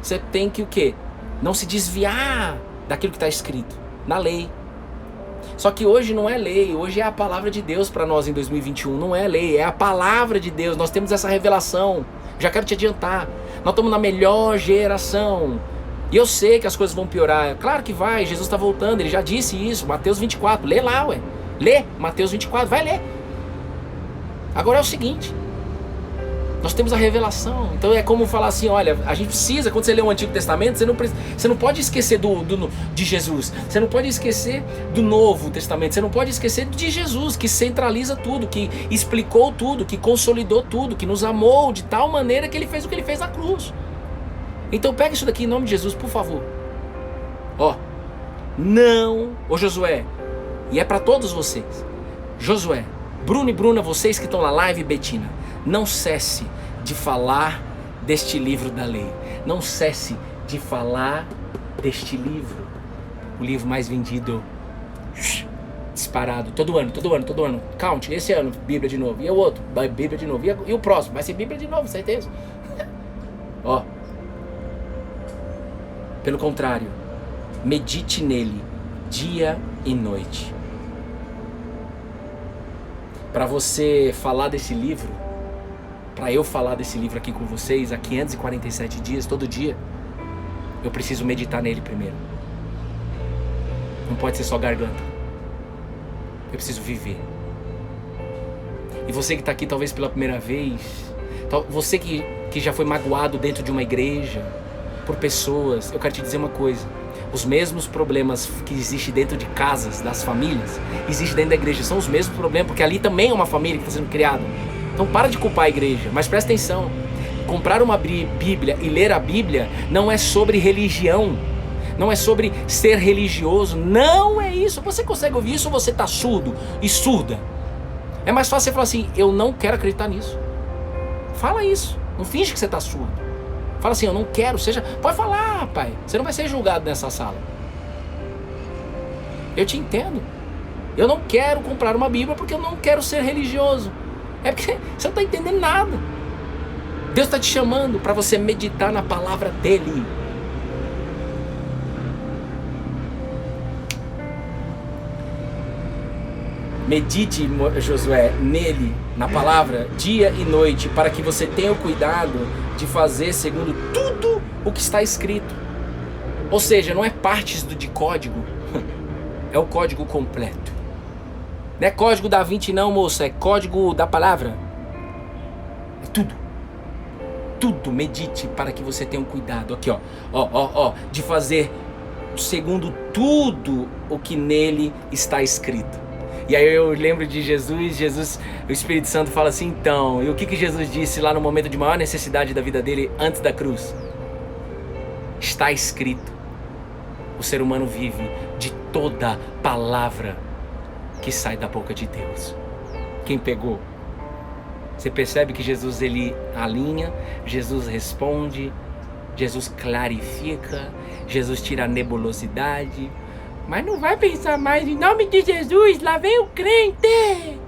você tem que o quê? Não se desviar daquilo que está escrito na lei. Só que hoje não é lei, hoje é a palavra de Deus para nós em 2021. Não é lei, é a palavra de Deus. Nós temos essa revelação. Já quero te adiantar, nós estamos na melhor geração. E eu sei que as coisas vão piorar. Claro que vai, Jesus está voltando, ele já disse isso. Mateus 24, lê lá, ué. Lê Mateus 24, vai ler. Agora é o seguinte, nós temos a revelação. Então é como falar assim, olha, a gente precisa, quando você lê o Antigo Testamento, você não pode esquecer de Jesus. Você não pode esquecer do Novo Testamento. Você não pode esquecer de Jesus, que centraliza tudo, que explicou tudo, que consolidou tudo, que nos amou de tal maneira que ele fez o que ele fez na cruz. Então pega isso daqui em nome de Jesus, por favor. Ó, não, ô Josué, e é para todos vocês. Josué, Bruno e Bruna, vocês que estão na live, Betina, não cesse de falar deste livro da lei. Não cesse de falar deste livro. O livro mais vendido, disparado, todo ano. Count, esse ano, Bíblia de novo. E o outro, Bíblia de novo. E o próximo, vai ser Bíblia de novo, certeza. Ó. Pelo contrário, medite nele dia e noite. Para você falar desse livro, para eu falar desse livro aqui com vocês há 547 dias, todo dia, eu preciso meditar nele primeiro. Não pode ser só garganta. Eu preciso viver. E você que está aqui talvez pela primeira vez, você que já foi magoado dentro de uma igreja, por pessoas, eu quero te dizer uma coisa: os mesmos problemas que existem dentro de casas, das famílias, existem dentro da igreja. São os mesmos problemas, porque ali também é uma família que está sendo criada. Então para de culpar a igreja, mas presta atenção. Comprar uma Bíblia e ler a Bíblia não é sobre religião, não é sobre ser religioso, não é isso. Você consegue ouvir isso ou você está surdo e surda? É mais fácil você falar assim: eu não quero acreditar nisso. Fala isso, não finge que você está surdo. Fala assim: eu não quero, pode falar, pai. Você não vai ser julgado nessa sala. Eu te entendo. Eu não quero comprar uma Bíblia porque eu não quero ser religioso. É porque você não está entendendo nada. Deus está te chamando para você meditar na palavra dele. Medite, Josué, nele, na palavra, dia e noite, para que você tenha o cuidado de fazer segundo tudo o que está escrito. Ou seja, não é partes de código, é o código completo. Não é código da Vinci não, moça, é código da palavra. É tudo. Tudo, medite para que você tenha um cuidado. Aqui, ó, de fazer segundo tudo o que nele está escrito. E aí eu lembro de Jesus, o Espírito Santo fala assim: então, e o que Jesus disse lá no momento de maior necessidade da vida dele, antes da cruz? Está escrito. O ser humano vive de toda palavra que sai da boca de Deus. Quem pegou? Você percebe que Jesus, ele alinha, Jesus responde, Jesus clarifica, Jesus tira a nebulosidade. Mas não vai pensar mais em nome de Jesus, lá vem o crente.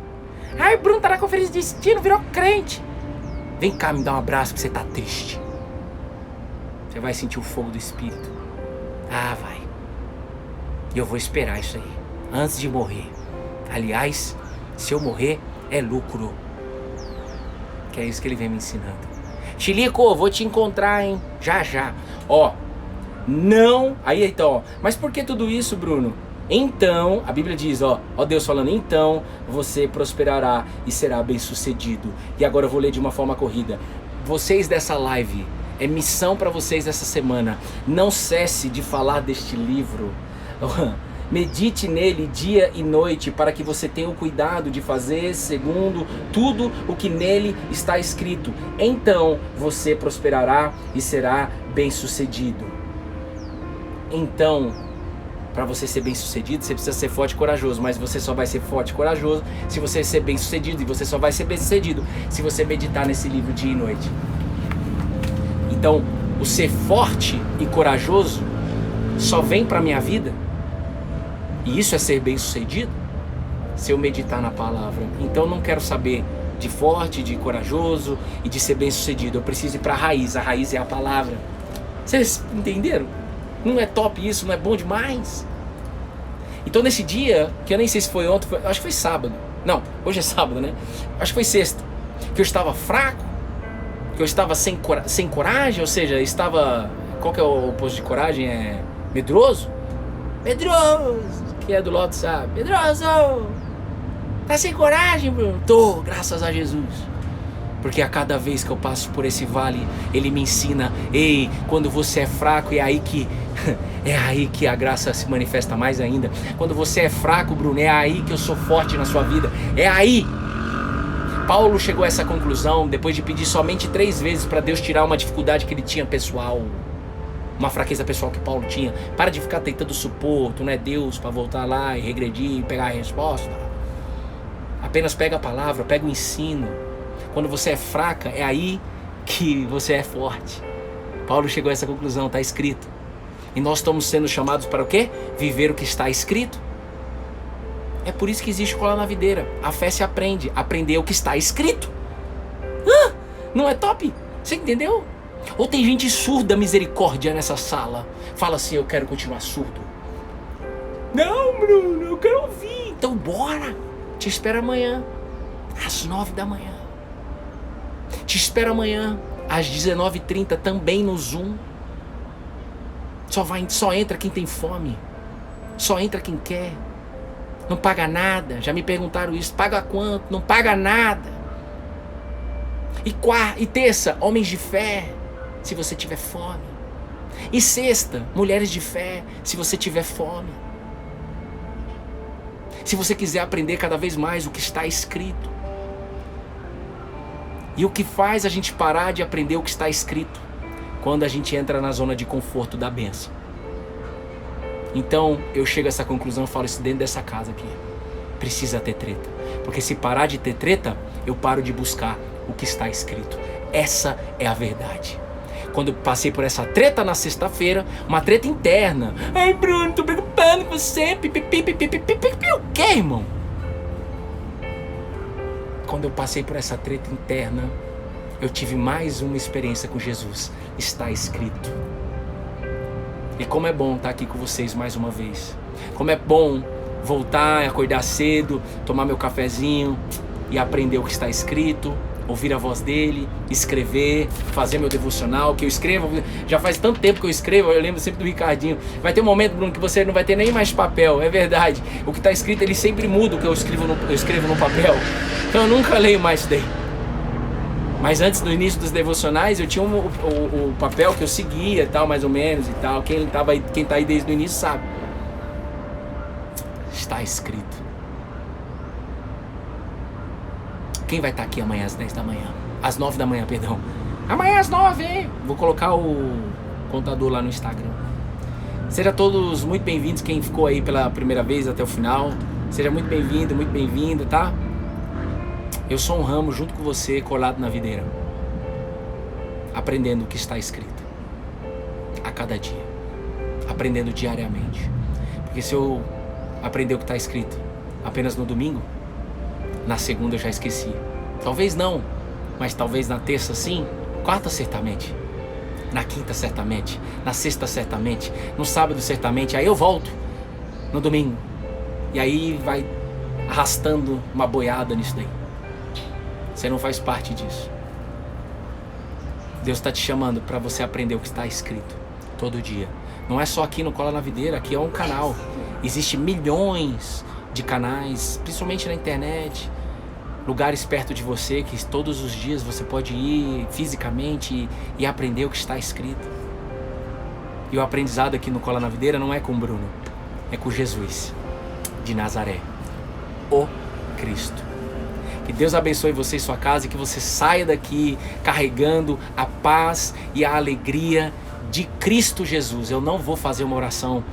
Ai, Bruno tá na conferência de destino, virou crente. Vem cá me dar um abraço que você tá triste. Você vai sentir o fogo do Espírito. Ah, vai. E eu vou esperar isso aí, antes de morrer. Aliás, se eu morrer, é lucro. Que é isso que ele vem me ensinando. Chilico, vou te encontrar, hein? Já. Ó. Não, aí então, ó. Mas por que tudo isso, Bruno? Então, a Bíblia diz, ó Deus falando, então você prosperará e será bem-sucedido. E agora eu vou ler de uma forma corrida. Vocês dessa live, é missão para vocês essa semana. Não cesse de falar deste livro. Medite nele dia e noite para que você tenha o cuidado de fazer segundo tudo o que nele está escrito. Então você prosperará e será bem-sucedido. Então, para você ser bem-sucedido, você precisa ser forte e corajoso. Mas você só vai ser forte e corajoso se você ser bem-sucedido. E você só vai ser bem-sucedido se você meditar nesse livro dia e noite. Então, o ser forte e corajoso só vem para minha vida. E isso é ser bem-sucedido? Se eu meditar na palavra. Então, não quero saber de forte, de corajoso e de ser bem-sucedido. Eu preciso ir para a raiz. A raiz é a palavra. Vocês entenderam? Não é top isso? Não é bom demais? Então nesse dia, que eu nem sei se foi ontem, acho que foi sábado. Não, hoje é sábado, né? Acho que foi sexta. Que eu estava fraco, que eu estava sem coragem, ou seja, estava... Qual que é o oposto de coragem? É medroso? Medroso! Que é do Loto, sabe? Medroso! Tá sem coragem, Bruno? Tô, graças a Jesus. Porque a cada vez que eu passo por esse vale, ele me ensina, ei, quando você é fraco, é aí que a graça se manifesta mais ainda. Quando você é fraco, Bruno, é aí que eu sou forte na sua vida. É aí. Paulo chegou a essa conclusão depois de pedir somente 3 vezes para Deus tirar uma dificuldade que ele tinha pessoal. Uma fraqueza pessoal que Paulo tinha. Para de ficar tentando supor, tu não é Deus para voltar lá e regredir e pegar a resposta. Apenas pega a palavra, pega o ensino. Quando você é fraca, é aí que você é forte. Paulo chegou a essa conclusão, está escrito. E nós estamos sendo chamados para o quê? Viver o que está escrito. É por isso que existe Cola na Videira. A fé se aprende. Aprender o que está escrito. Não é top? Você entendeu? Ou tem gente surda, misericórdia, nessa sala. Fala assim, eu quero continuar surdo. Não, Bruno, eu quero ouvir. Então bora. Te espero amanhã, às 9 da manhã. Te espero amanhã, às 19h30, também no Zoom. Só entra quem tem fome. Só entra quem quer. Não paga nada. Já me perguntaram isso. Paga quanto? Não paga nada. E terça, homens de fé, se você tiver fome. E sexta, mulheres de fé, se você tiver fome. Se você quiser aprender cada vez mais o que está escrito. E o que faz a gente parar de aprender o que está escrito? Quando a gente entra na zona de conforto da bênção. Então eu chego a essa conclusão e falo isso dentro dessa casa aqui. Precisa ter treta. Porque se parar de ter treta, eu paro de buscar o que está escrito. Essa é a verdade. Quando eu passei por essa treta na sexta-feira, uma treta interna. Ai, Bruno, tô preocupado com você. O que, irmão? Quando eu passei por essa treta interna, eu tive mais uma experiência com Jesus. Está escrito. E como é bom estar aqui com vocês mais uma vez. Como é bom voltar, acordar cedo, tomar meu cafezinho e aprender o que está escrito, ouvir a voz dele, escrever, fazer meu devocional, que eu escrevo. Já faz tanto tempo que eu escrevo, eu lembro sempre do Ricardinho. Vai ter um momento, Bruno, que você não vai ter nem mais papel, é verdade. O que está escrito, ele sempre muda o que eu escrevo no papel. Então eu nunca leio mais isso daí. Mas antes, no início dos devocionais, eu tinha o papel que eu seguia, tal, mais ou menos, e tal. Quem tá aí desde o início sabe. Está escrito. Quem vai estar aqui amanhã às 10 da manhã? Às 9 da manhã, perdão. Amanhã às 9, hein? Vou colocar o contador lá no Instagram. Sejam todos muito bem-vindos, quem ficou aí pela primeira vez até o final. Seja muito bem-vindo, muito bem-vinda, tá? Eu sou um ramo junto com você, colado na videira. Aprendendo o que está escrito. A cada dia. Aprendendo diariamente. Porque se eu aprender o que está escrito apenas no domingo, na segunda eu já esqueci. Talvez não, mas talvez na terça sim. Quarta certamente. Na quinta certamente. Na sexta certamente. No sábado certamente. Aí eu volto no domingo. E aí vai arrastando uma boiada nisso daí. Você não faz parte disso. Deus está te chamando para você aprender o que está escrito todo dia. Não é só aqui no Cola na Videira, aqui é um canal. Existem milhões de canais, principalmente na internet, lugares perto de você que todos os dias você pode ir fisicamente e aprender o que está escrito. E o aprendizado aqui no Cola na Videira não é com o Bruno, é com Jesus de Nazaré, o Cristo. Que Deus abençoe você e sua casa e que você saia daqui carregando a paz e a alegria de Cristo Jesus. Eu não vou fazer uma oração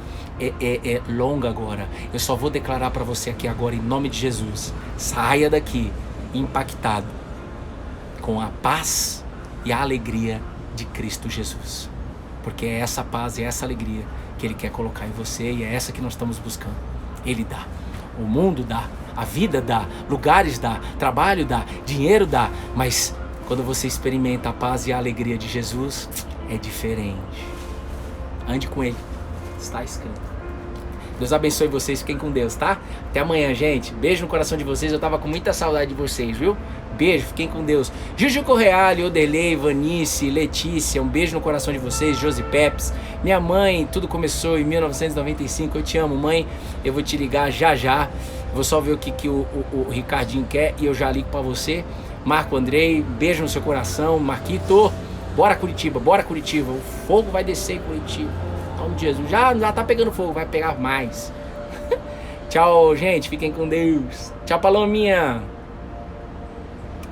longa agora. Eu só vou declarar para você aqui agora, em nome de Jesus. Saia daqui impactado com a paz e a alegria de Cristo Jesus. Porque é essa paz e essa alegria que Ele quer colocar em você e é essa que nós estamos buscando. Ele dá. O mundo dá. A vida dá. Lugares dá. Trabalho dá. Dinheiro dá. Mas quando você experimenta a paz e a alegria de Jesus, é diferente. Ande com Ele. Está escrito. Deus abençoe vocês, fiquem com Deus, tá? Até amanhã, gente. Beijo no coração de vocês, eu tava com muita saudade de vocês, viu? Beijo, fiquem com Deus. Juju Correale, Odelei, Vanice, Letícia, um beijo no coração de vocês. Josi Peps, minha mãe, tudo começou em 1995, eu te amo, mãe. Eu vou te ligar já já. Vou só ver o que o Ricardinho quer e eu já ligo pra você. Marco Andrei, beijo no seu coração. Marquito, bora Curitiba, bora Curitiba. O fogo vai descer em Curitiba. Em nome de Jesus. Já tá pegando fogo, vai pegar mais. Tchau, gente. Fiquem com Deus. Tchau, Palominha.